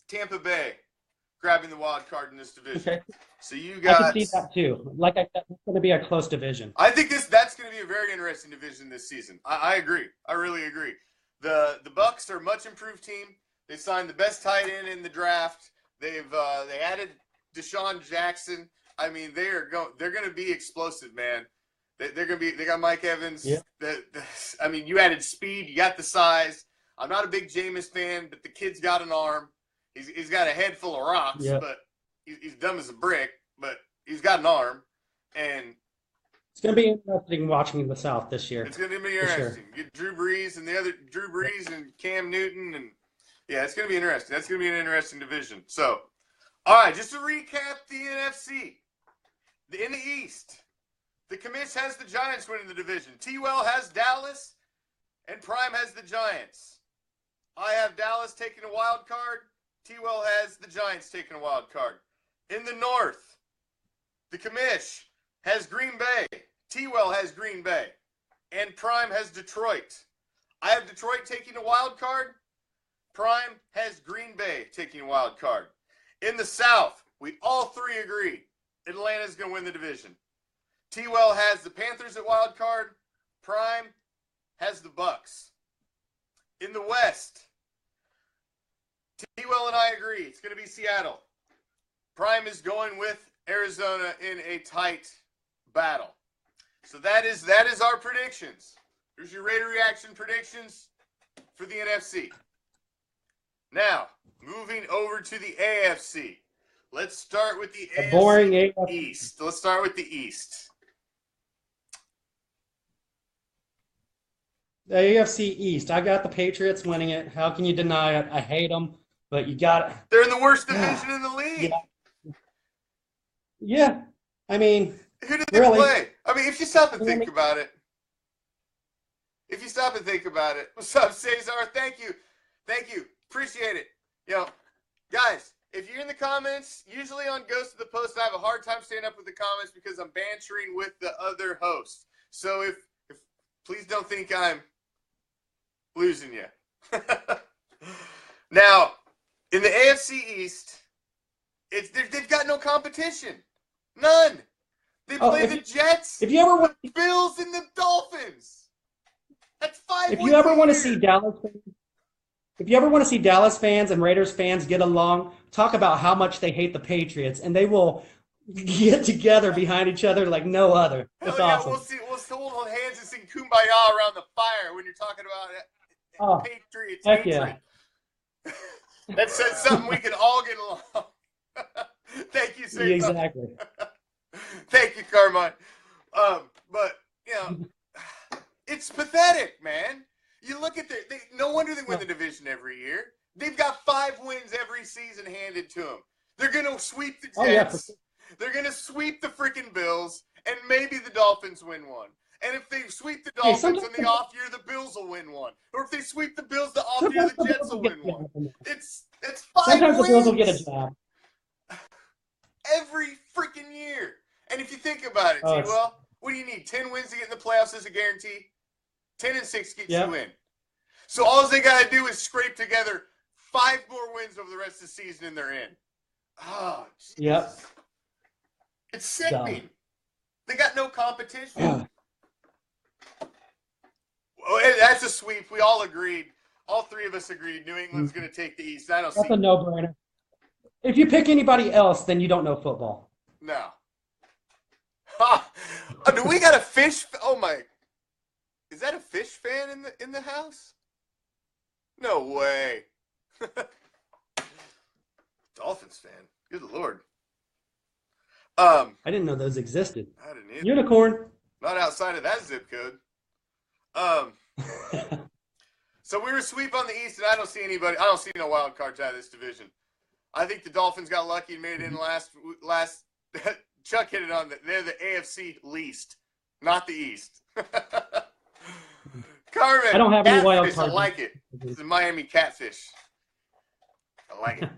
[SPEAKER 2] Tampa Bay grabbing the wild card in this division. Okay. So you got.
[SPEAKER 3] I can see that too. Like I said, it's going to be a close division.
[SPEAKER 2] I think that's going to be a very interesting division this season. I agree. I really agree. The Bucs are a much improved team. They signed the best tight end in the draft. They added Deshaun Jackson. I mean, they're going to be explosive, man. They got Mike Evans.
[SPEAKER 3] Yeah.
[SPEAKER 2] You added speed. You got the size. I'm not a big Jameis fan, but the kid's got an arm. He's got a head full of rocks, but he's dumb as a brick. But he's got an arm, and
[SPEAKER 3] it's going to be interesting watching the South this year.
[SPEAKER 2] It's going to be interesting. Get Drew Brees and Cam Newton, and Yeah, it's going to be interesting. That's going to be an interesting division. So, all right, just to recap the NFC. In the East, the Commish has the Giants winning the division. T-Well has Dallas, and Prime has the Giants. I have Dallas taking a wild card. T-Well has the Giants taking a wild card. In the North, the Commish has Green Bay. T-Well has Green Bay. And Prime has Detroit. I have Detroit taking a wild card. Prime has Green Bay taking a wild card. In the South, we all three agree Atlanta's going to win the division. T-Well has the Panthers at wild card. Prime has the Bucks. In the West, T-Well and I agree it's going to be Seattle. Prime is going with Arizona in a tight battle. So that is our predictions. Here's your Raider reaction predictions for the NFC. Now, moving over to the AFC. Let's start with the AFC
[SPEAKER 3] boring AFC
[SPEAKER 2] East. Let's start with the East.
[SPEAKER 3] The AFC East. I got the Patriots winning it. How can you deny it? I hate them, but you got it.
[SPEAKER 2] They're in the worst division in the league.
[SPEAKER 3] Yeah. I mean,
[SPEAKER 2] who did they play? I mean, if you stop and think about it. What's up, Cesar? Thank you. Appreciate it. Guys, if you're in the comments, usually on Ghost of the Post, I have a hard time staying up with the comments because I'm bantering with the other hosts. So if please don't think I'm losing you. Now, in the AFC East, they've got no competition. None. They play the Jets, the Bills, and the Dolphins. That's 5 wins.
[SPEAKER 3] If you ever want to see Dallas fans and Raiders fans get along, talk about how much they hate the Patriots, and they will get together behind each other like no other. It's awesome.
[SPEAKER 2] We'll hold hands and sing Kumbaya around the fire when you're talking about Patriots.
[SPEAKER 3] Heck yeah.
[SPEAKER 2] That's something we can all get along. Thank you, Cesar.
[SPEAKER 3] Exactly.
[SPEAKER 2] Thank you, Carmine. But it's pathetic, man. You look at no wonder they win the division every year. They've got 5 wins every season handed to them. They're going to sweep the Jets. They're going to sweep the freaking Bills, and maybe the Dolphins win one. And if they sweep the Dolphins in the off year, the Bills will win one. Or if they sweep the Bills the off year, the Jets will win one. It's 5
[SPEAKER 3] Sometimes
[SPEAKER 2] wins.
[SPEAKER 3] the Bills will get a job.
[SPEAKER 2] Every freaking year. And if you think about it, T-Well, what do you need? 10 wins to get in the playoffs as a guarantee? 10-6 gets you in. So all they got to do is scrape together 5 more wins over the rest of the season and they're in. Oh, geez.
[SPEAKER 3] Yep.
[SPEAKER 2] It's sickening. They got no competition. Well, that's a sweep. We all agreed. All 3 of us agreed New England's going to take the East. That's
[SPEAKER 3] a no-brainer. If you pick anybody else, then you don't know football.
[SPEAKER 2] No. Do we got a fish? Oh my! Is that a fish fan in the house? No way. Dolphins fan. Good Lord.
[SPEAKER 3] I didn't know those existed.
[SPEAKER 2] I didn't either.
[SPEAKER 3] Unicorn.
[SPEAKER 2] Not outside of that zip code. So we were sweep on the East, and I don't see anybody. I don't see no wild cards out of this division. I think the Dolphins got lucky and made it in last. Chuck hit it on that. They're the AFC least, not the East. Carmen,
[SPEAKER 3] I don't have any wild
[SPEAKER 2] I
[SPEAKER 3] cards.
[SPEAKER 2] like it. It's a Miami catfish. I like it.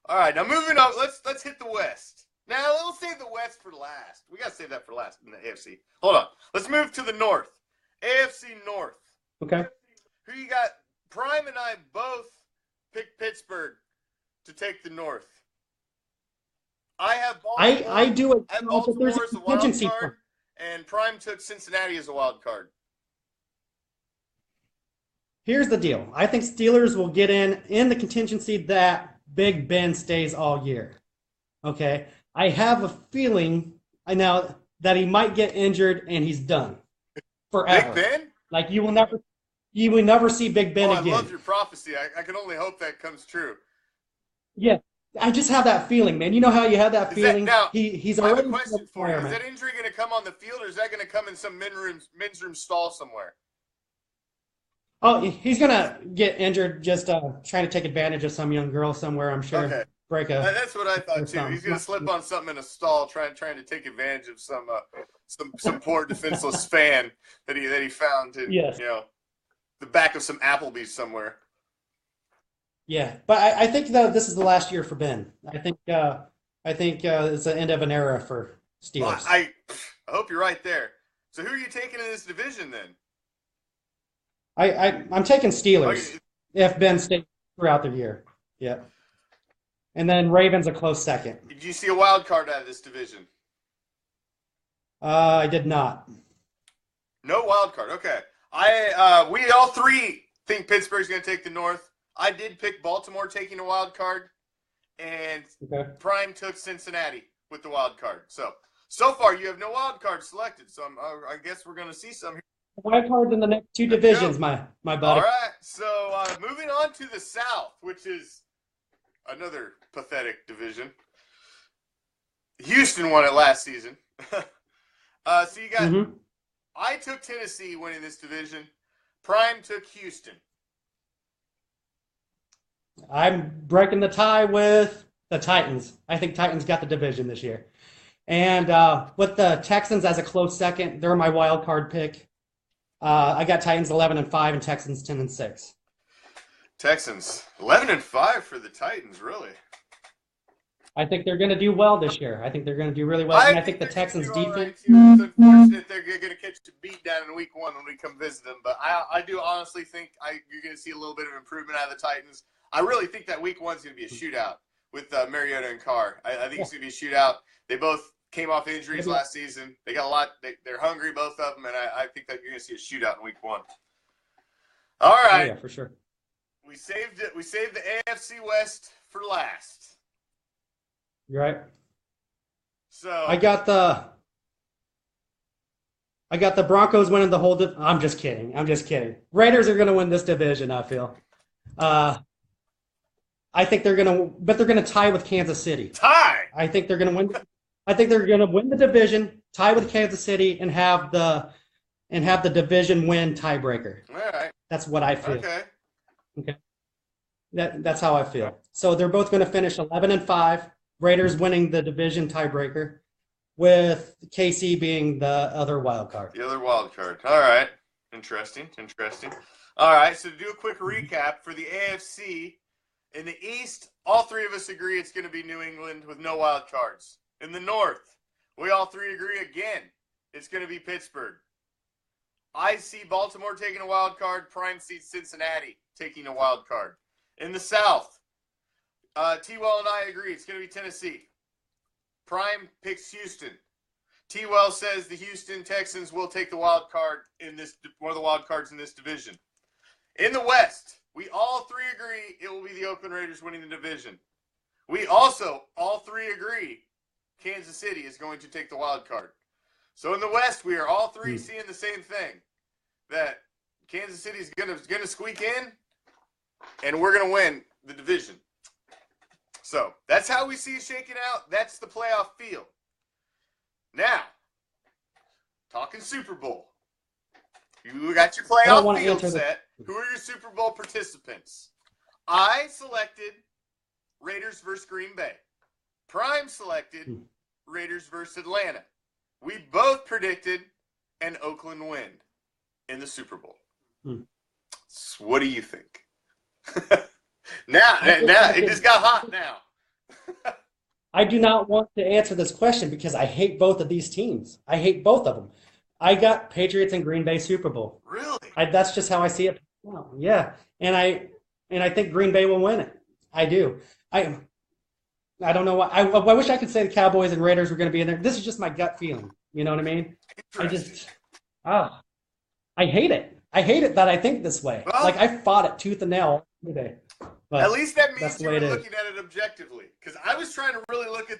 [SPEAKER 2] All right, now moving on. Let's hit the West. Now we'll save the West for last. We gotta save that for last in the AFC. Hold on. Let's move to the North. AFC North.
[SPEAKER 3] Okay.
[SPEAKER 2] Who you got? Prime and I both picked Pittsburgh to take the North. I have Baltimore.
[SPEAKER 3] I do it.
[SPEAKER 2] I have Baltimore
[SPEAKER 3] as
[SPEAKER 2] a wild card, and Prime took Cincinnati as a wild card.
[SPEAKER 3] Here's the deal. I think Steelers will get in the contingency that Big Ben stays all year. Okay? I have a feeling now that he might get injured and he's done forever.
[SPEAKER 2] Big Ben?
[SPEAKER 3] Like you will never see Big Ben again.
[SPEAKER 2] I love your prophecy. I can only hope that comes true.
[SPEAKER 3] Yeah. I just have that feeling, man. You know how you have that feeling? He's already.
[SPEAKER 2] I have a question for you. Is that injury going to come on the field, or is that going to come in some men's room stall somewhere?
[SPEAKER 3] Oh, he's gonna get injured just trying to take advantage of some young girl somewhere, I'm sure.
[SPEAKER 2] Okay.
[SPEAKER 3] Break a
[SPEAKER 2] That's what I thought
[SPEAKER 3] or
[SPEAKER 2] too. He's
[SPEAKER 3] something.
[SPEAKER 2] gonna slip on something in a stall, trying to take advantage of some poor defenseless fan that he found in
[SPEAKER 3] Yes.
[SPEAKER 2] the back of some Applebee's somewhere.
[SPEAKER 3] Yeah, but I think though this is the last year for Ben. I think it's the end of an era for
[SPEAKER 2] Well,
[SPEAKER 3] Steelers.
[SPEAKER 2] I hope you're right there. So who are you taking in this division then?
[SPEAKER 3] I'm taking Steelers
[SPEAKER 2] Oh,
[SPEAKER 3] if Ben stays throughout the year. Yeah, and then Ravens a close second.
[SPEAKER 2] did you see a wild card out of this division?
[SPEAKER 3] I did not.
[SPEAKER 2] No wild card. Okay. We all three think Pittsburgh's going to take the North. I did pick Baltimore taking a wild card, and
[SPEAKER 3] Okay.
[SPEAKER 2] Prime took Cincinnati with the wild card. So far you have no wild card selected. So I guess we're going to see some here.
[SPEAKER 3] Wild cards in the next two divisions, my buddy.
[SPEAKER 2] All right. So moving on to the South, which is another pathetic division. Houston won it last season. So you got.
[SPEAKER 3] Mm-hmm.
[SPEAKER 2] I took Tennessee winning this division. Prime took Houston.
[SPEAKER 3] I'm breaking the tie with the Titans. I think Titans got the division this year. And with the Texans as a close second, they're my wild card pick. I got Titans 11-5 and Texans 10-6.
[SPEAKER 2] Texans 11-5 for the Titans, really.
[SPEAKER 3] I think they're going to do well this year. I think they're going to do really well. And I think the Texans defense.
[SPEAKER 2] Right, it's unfortunate they're going to catch a beat down in week 1 when we come visit them. But I do honestly think you're going to see a little bit of improvement out of the Titans. I really think that week 1 is going to be a shootout with Mariota and Carr. I think it's going to be a shootout. They both came off injuries last season. They got a lot. They're hungry, both of them, and I think that you're going to see a shootout in week 1. All right.
[SPEAKER 3] Oh, yeah, for sure.
[SPEAKER 2] We saved it. We saved the AFC West for last.
[SPEAKER 3] You're right.
[SPEAKER 2] So
[SPEAKER 3] I got the Broncos winning the whole. I'm just kidding. Raiders are going to win this division. I feel. I think they're going to tie with Kansas City.
[SPEAKER 2] Tie.
[SPEAKER 3] I think they're going to win. I think they're going to win the division, tie with Kansas City, and have the division win tiebreaker.
[SPEAKER 2] All right.
[SPEAKER 3] That's what I feel.
[SPEAKER 2] Okay.
[SPEAKER 3] That's how I feel. So they're both going to finish 11-5. Raiders winning the division tiebreaker, with KC being the other wild card.
[SPEAKER 2] The other wild card. All right. Interesting. All right. So to do a quick recap for the AFC, in the East, all three of us agree it's going to be New England with no wild cards. In the North, we all three agree again it's going to be Pittsburgh. I see Baltimore taking a wild card. Prime sees Cincinnati taking a wild card. In the South, T-Well and I agree it's going to be Tennessee. Prime picks Houston. T-Well says the Houston Texans will take the wild card in this, one of the wild cards in this division. In the West, we all three agree it will be the Oakland Raiders winning the division. We also all three agree Kansas City is going to take the wild card. So in the West, we are all three seeing the same thing, that Kansas City is going to squeak in, and we're going to win the division. So that's how we see it shaking out. That's the playoff field. Now, talking Super Bowl. You got your playoff field set. Who are your Super Bowl participants? I selected Raiders versus Green Bay. Prime selected Raiders versus Atlanta. We both predicted an Oakland win in the Super Bowl. So what do you think? Now it just got hot now.
[SPEAKER 3] I do not want to answer this question because I hate both of these teams. I hate both of them. I got Patriots and Green Bay Super Bowl.
[SPEAKER 2] Really?
[SPEAKER 3] That's just how I see it. Yeah, and I think Green Bay will win it. I do. I don't know why. I wish I could say the Cowboys and Raiders were going to be in there. This is just my gut feeling. You know what I mean? I hate it. I hate it that I think this way.
[SPEAKER 2] Well,
[SPEAKER 3] like I fought it tooth and nail today. But
[SPEAKER 2] at least that means you were looking
[SPEAKER 3] is.
[SPEAKER 2] at it objectively. Because I was trying to really look at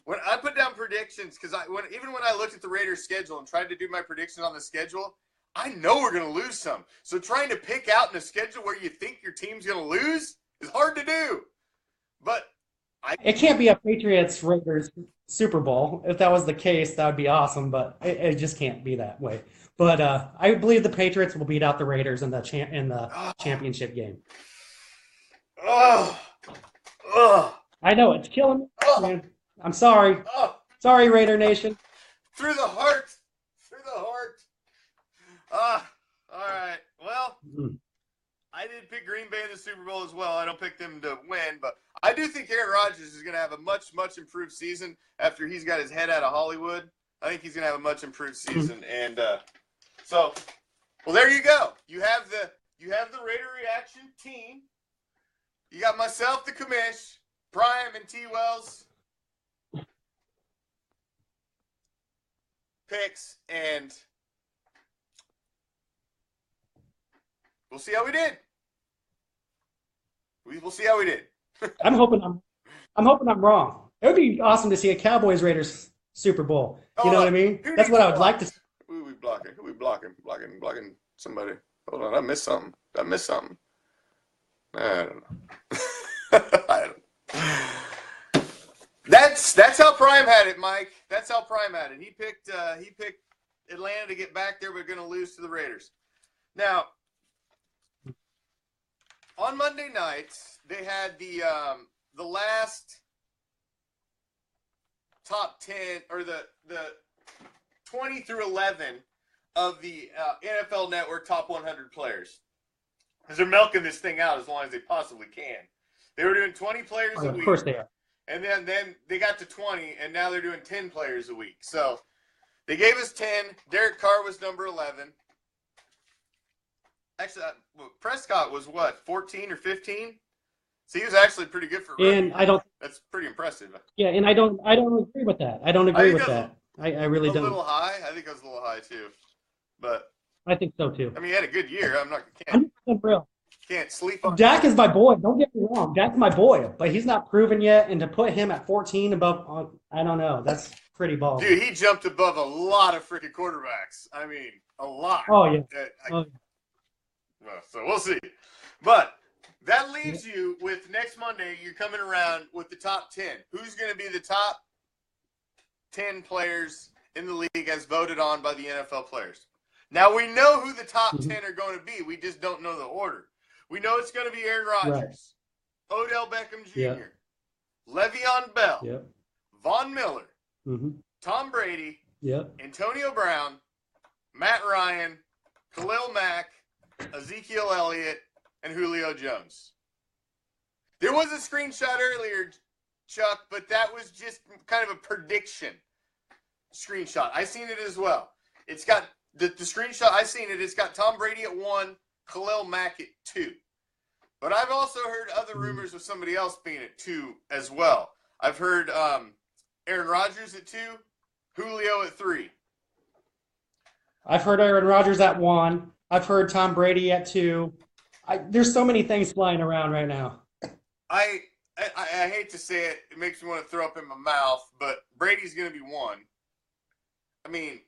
[SPEAKER 2] when I put down predictions. Because even when I looked at the Raiders' schedule and tried to do my predictions on the schedule, I know we're going to lose some. So trying to pick out in a schedule where you think your team's going to lose is hard to do. But
[SPEAKER 3] it can't be a Patriots Raiders Super Bowl. If that was the case, that would be awesome. But it just can't be that way. But I believe the Patriots will beat out the Raiders in the
[SPEAKER 2] Oh,
[SPEAKER 3] championship game.
[SPEAKER 2] oh, oh,
[SPEAKER 3] I know it's killing me,
[SPEAKER 2] oh,
[SPEAKER 3] man. I'm sorry.
[SPEAKER 2] oh.
[SPEAKER 3] Sorry, Raider Nation.
[SPEAKER 2] Through the heart. Through the heart. All right. Well,
[SPEAKER 3] Mm.
[SPEAKER 2] I did pick Green Bay in the Super Bowl as well. I don't pick them to win, but I do think Aaron Rodgers is going to have a much, much improved season after he's got his head out of Hollywood. I think he's going to have a much improved season, and so, well, there you go. You have the Raider Reaction team. You got myself, the Commish, Prime, and T Wells picks, and we'll see how we did. We'll see how we did.
[SPEAKER 3] I'm hoping I'm wrong. It would be awesome to see a Cowboys Raiders Super Bowl. You know what I mean? That's what I would like to see.
[SPEAKER 2] Who we blocking? Who we blocking? Blocking somebody. Hold on, I missed something. I don't know. I don't know. That's how Prime had it, Mike. That's how Prime had it. He picked Atlanta to get back there, but going to lose to the Raiders. Now, on Monday night, they had the last top 10 or the 20 through 11 of the NFL Network top 100 players. Because they're milking this thing out as long as they possibly can. They were doing 20 players a week.
[SPEAKER 3] Of course they are.
[SPEAKER 2] And then they got to 20, and now they're doing 10 players a week. So they gave us 10. Derek Carr was number 11. Actually, Prescott was what, 14 or 15? So he was actually pretty good for rookie.
[SPEAKER 3] And I don't.
[SPEAKER 2] That's pretty impressive.
[SPEAKER 3] Yeah, and I don't agree with that. I don't agree with that. I really don't.
[SPEAKER 2] A little high. I think I was a little high too, but
[SPEAKER 3] I think so too.
[SPEAKER 2] I mean, he had a good year.
[SPEAKER 3] I'm real.
[SPEAKER 2] Can't sleep on.
[SPEAKER 3] Dak is my boy. Don't get me wrong. Dak's my boy, but he's not proven yet. And to put him at 14 above, I don't know. That's pretty ballsy.
[SPEAKER 2] Dude, he jumped above a lot of freaking quarterbacks. I mean, a lot.
[SPEAKER 3] Oh yeah.
[SPEAKER 2] Well, so we'll see. But that leaves you with next Monday. You're coming around with the top 10. Who's going to be the top 10 players in the league as voted on by the NFL players? Now, we know who the top 10 are going to be. We just don't know the order. We know it's going to be Aaron Rodgers, Odell Beckham Jr., Le'Veon Bell, Von Miller, Tom Brady, Antonio Brown, Matt Ryan, Khalil Mack, Ezekiel Elliott, and Julio Jones. There was a screenshot earlier, Chuck, but that was just kind of a prediction screenshot. I seen it as well. It's got the screenshot. I seen it. It's got Tom Brady at 1, Khalil Mack at 2. But I've also heard other rumors of somebody else being at 2 as well. I've heard Aaron Rodgers at 2, Julio at 3.
[SPEAKER 3] I've heard Aaron Rodgers at 1. I've heard Tom Brady at 2. There's so many things flying around right now.
[SPEAKER 2] I hate to say it. It makes me want to throw up in my mouth, but Brady's going to be 1. I mean,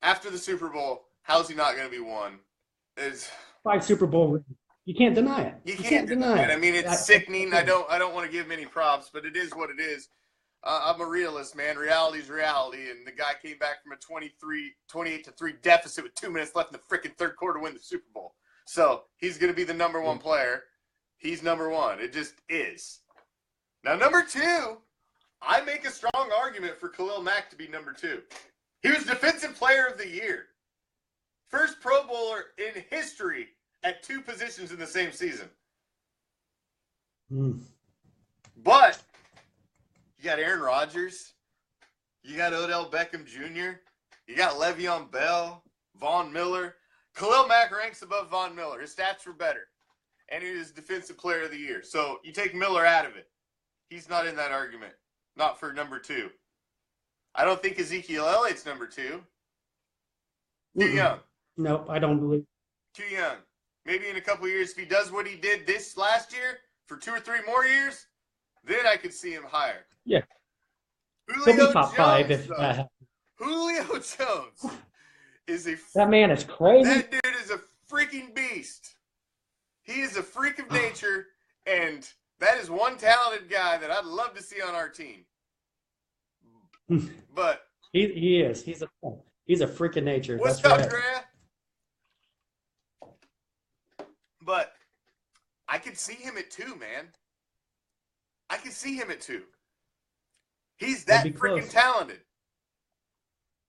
[SPEAKER 2] after the Super Bowl, how's he not going to be 1?
[SPEAKER 3] 5 Super Bowl rings. You can't deny it.
[SPEAKER 2] You can't deny it. I mean, it's sickening. I don't want to give him any props, but it is what it is. I'm a realist, man. Reality's reality, and the guy came back from a 28-3 deficit with 2 minutes left in the freaking third quarter to win the Super Bowl. So he's going to be the number 1 player. He's number 1. It just is. Now, number 2, I make a strong argument for Khalil Mack to be number 2. He was Defensive Player of the Year. First Pro Bowler in history at 2 positions in the same season. But you got Aaron Rodgers. You got Odell Beckham Jr. You got Le'Veon Bell, Von Miller. Khalil Mack ranks above Von Miller. His stats were better. And he was Defensive Player of the Year. So you take Miller out of it. He's not in that argument. Not for number 2. I don't think Ezekiel Elliott's number 2. Too young.
[SPEAKER 3] Nope, I don't believe.
[SPEAKER 2] Too young. Maybe in a couple of years, if he does what he did this last year for 2 or 3 more years, then I could see him higher.
[SPEAKER 3] Yeah.
[SPEAKER 2] Julio
[SPEAKER 3] He'll be top
[SPEAKER 2] Jones,
[SPEAKER 3] 5 if that happens.
[SPEAKER 2] Julio Jones is
[SPEAKER 3] that man is crazy.
[SPEAKER 2] That dude is a freaking beast. He is a freak of nature, and that is one talented guy that I'd love to see on our team. But
[SPEAKER 3] he is. He's a He's a freak of nature.
[SPEAKER 2] What's
[SPEAKER 3] That's
[SPEAKER 2] up,
[SPEAKER 3] right.
[SPEAKER 2] Drea? But I could see him at 2, man. I could see him at 2. He's that
[SPEAKER 3] That'd be
[SPEAKER 2] freaking
[SPEAKER 3] close.
[SPEAKER 2] talented.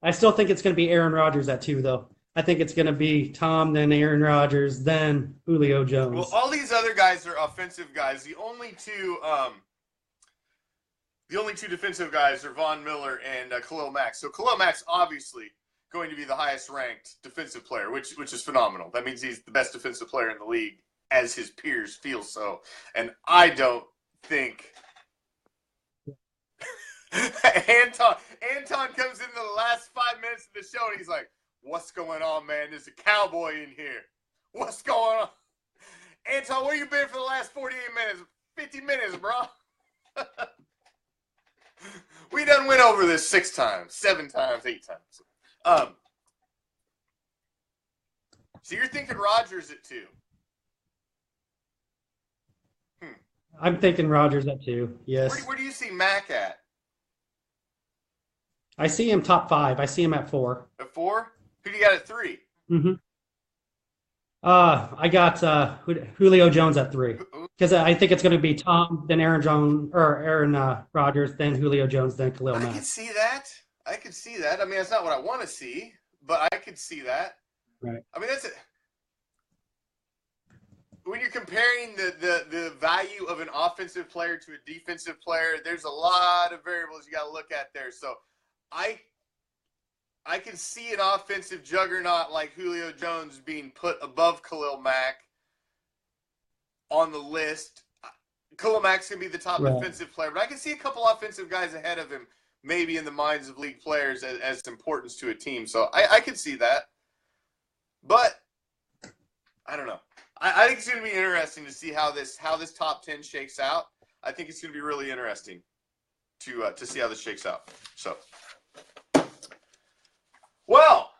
[SPEAKER 3] I still think it's going to be Aaron Rodgers at 2, though. I think it's going to be Tom, then Aaron Rodgers, then Julio Jones.
[SPEAKER 2] Well, all these other guys are offensive guys. The only two defensive guys are Von Miller and Khalil Mack. So Khalil Mack's obviously going to be the highest ranked defensive player, which is phenomenal. That means he's the best defensive player in the league, as his peers feel so. And I don't think Anton comes into the last 5 minutes of the show and he's like, "What's going on, man? There's a cowboy in here. What's going on? Anton, where you been for the last 48 minutes? 50 minutes, bro." We done went over this 6 times, 7 times, 8 times. So you're thinking Rodgers at 2?
[SPEAKER 3] I'm thinking Rodgers at 2. Yes.
[SPEAKER 2] Where do you see Mack at?
[SPEAKER 3] I see him top 5. I see him at 4.
[SPEAKER 2] At 4? Who do you got at 3?
[SPEAKER 3] Mm-hmm. I got Julio Jones at 3 because I think it's going to be Tom, then Aaron Rodgers, then Julio Jones, then Khalil Mack.
[SPEAKER 2] I could see that. I mean, that's not what I want to see, but I could see that.
[SPEAKER 3] Right.
[SPEAKER 2] I mean, that's it. When you're comparing the value of an offensive player to a defensive player, there's a lot of variables you got to look at there. So I can see an offensive juggernaut like Julio Jones being put above Khalil Mack on the list. Khalil Mack's going to be the top defensive player, but I can see a couple offensive guys ahead of him, maybe in the minds of league players as importance to a team. So I could see that. But I don't know. I think it's going to be interesting to see how this top 10 shakes out. I think it's going to be really interesting to see how this shakes out. So, well,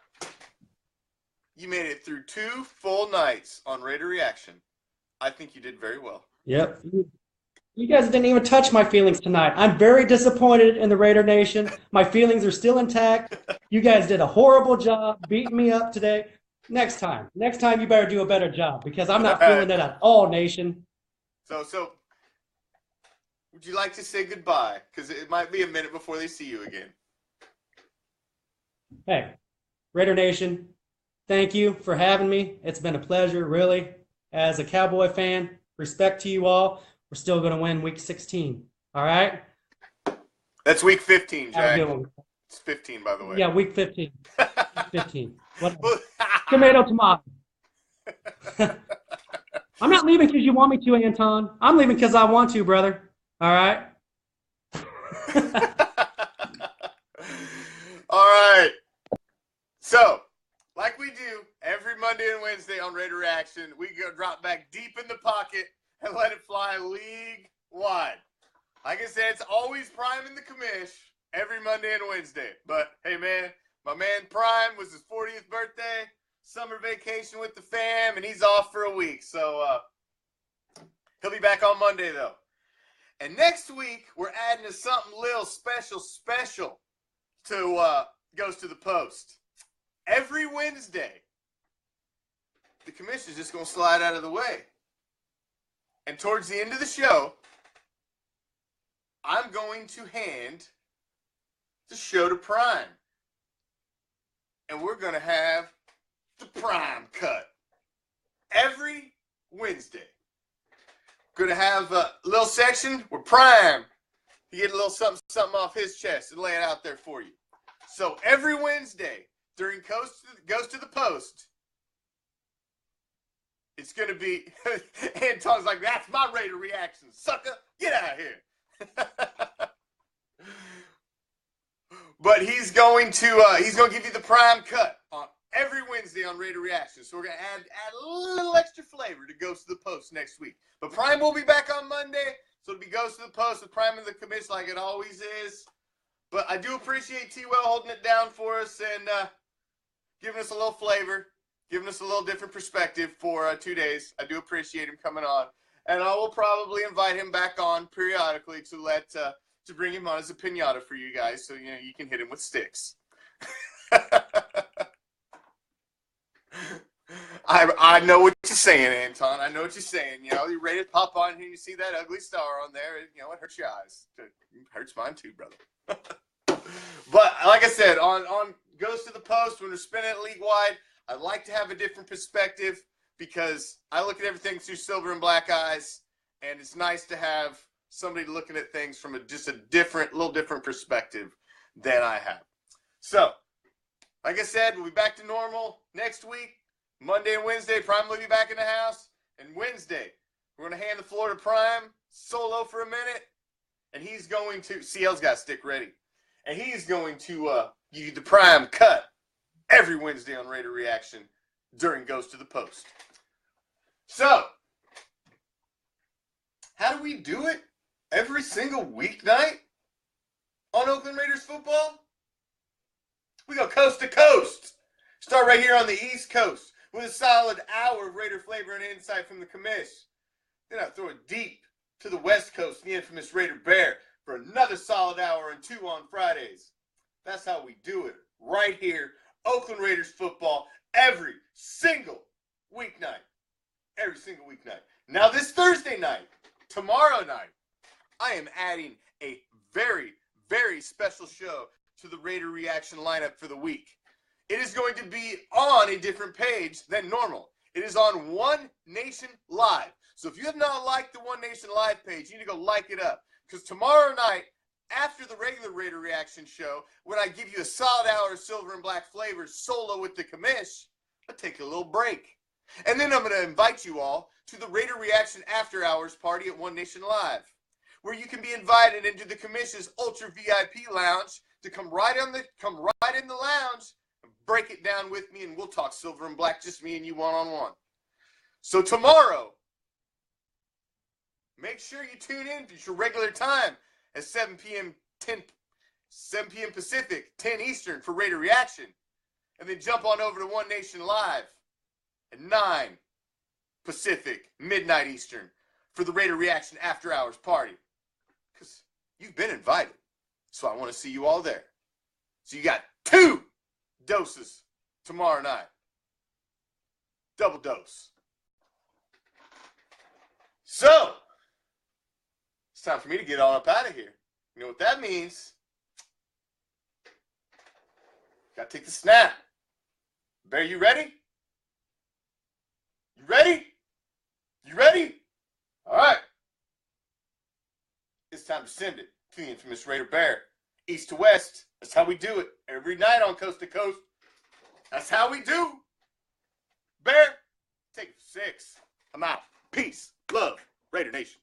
[SPEAKER 2] you made it through 2 full nights on Raider Reaction. I think you did very well.
[SPEAKER 3] Yep. You guys didn't even touch my feelings tonight. I'm very disappointed in the Raider Nation. My feelings are still intact. You guys did a horrible job beating me up today. Next time you better do a better job because I'm not feeling it at all, Nation.
[SPEAKER 2] So would you like to say goodbye? Because it might be a minute before they see you again.
[SPEAKER 3] Hey, Raider Nation, thank you for having me. It's been a pleasure, really. As a Cowboy fan, respect to you all. We're still going to win Week 16. All right?
[SPEAKER 2] That's Week 15, Jack.
[SPEAKER 3] Have a good one.
[SPEAKER 2] It's 15, by the way.
[SPEAKER 3] Yeah, Week 15. 15. Tomato. I'm not leaving because you want me to, Anton. I'm leaving because I want to, brother. All right?
[SPEAKER 2] All right. So, like we do every Monday and Wednesday on Raider Reaction, we go drop back deep in the pocket and let it fly league-wide. Like I said, it's always Prime in the Commish every Monday and Wednesday. But, hey, man, my man Prime was his 40th birthday, summer vacation with the fam, and he's off for a week. So he'll be back on Monday, though. And next week, we're adding to something little special to Goes to the Post. Every Wednesday, the Commish is just going to slide out of the way. And towards the end of the show, I'm going to hand the show to Prime. And we're going to have the Prime Cut every Wednesday. Going to have a little section where Prime, you get a little something off his chest and lay it out there for you. So every Wednesday during Goes to the Post, it's going to be, Anton's like, that's my Raider reaction, sucker. Get out of here. But he's going to give you the Prime Cut on every Wednesday on Raider Reaction. So we're going to add a little extra flavor to Goes to the Post next week. But Prime will be back on Monday, so it'll be Goes to the Post with Prime and the Commish like it always is. But I do appreciate T-Well holding it down for us and giving us a little flavor, giving us a little different perspective for 2 days. I do appreciate him coming on. And I will probably invite him back on periodically to bring him on as a pinata for you guys so you can hit him with sticks. I know what you're saying, Anton. I know what you're saying. You know, you're ready to pop on here. You see that ugly star on there. It hurts your eyes. It hurts mine too, brother. But like I said, on Goes to the Post, when we're spinning it league wide, I like to have a different perspective because I look at everything through silver and black eyes, and it's nice to have somebody looking at things from just a little different perspective than I have. So, like I said, we'll be back to normal next week. Monday and Wednesday, Prime will be back in the house. And Wednesday, we're going to hand the floor to Prime solo for a minute. And he's going to, CL's got to stick ready. And he's going to give you the Prime cut every Wednesday on Raider Reaction during Goes to the Post. So, how do we do it every single weeknight on Oakland Raiders football? We go coast to coast. Start right here on the East Coast with a solid hour of Raider flavor and insight from the Commish. Then I throw it deep to the West Coast, the infamous Raider Bear, for another solid hour and 2 on Fridays. That's how we do it right here. Oakland Raiders football every single weeknight. Every single weeknight. Now this Thursday night, tomorrow night, I am adding a very, very special show to the Raider Reaction lineup for the week. It is going to be on a different page than normal. It is on One Nation Live. So if you have not liked the One Nation Live page, you need to go like it up. Because tomorrow night, after the regular Raider Reaction show, when I give you a solid hour of silver and black flavors solo with the Commish, I'll take a little break. And then I'm going to invite you all to the Raider Reaction After Hours party at One Nation Live, where you can be invited into the Commish's Ultra VIP Lounge to come right in the lounge, break it down with me, and we'll talk silver and black, just me and you one-on-one. So tomorrow, make sure you tune in at your regular time at 7 p.m. Pacific, 10 Eastern for Raider Reaction. And then jump on over to One Nation Live at 9 Pacific, midnight Eastern for the Raider Reaction After Hours party. Because you've been invited. So I want to see you all there. So you got 2 doses tomorrow night. Double dose. So, it's time for me to get on up out of here. You know what that means? Got to take the snap. Bear, you ready? You ready? You ready? All right. It's time to send it to the infamous Raider Bear. East to west. That's how we do it. Every night on Coast to Coast. That's how we do. Bear, take it for 6. I'm out. Peace. Love. Raider Nation.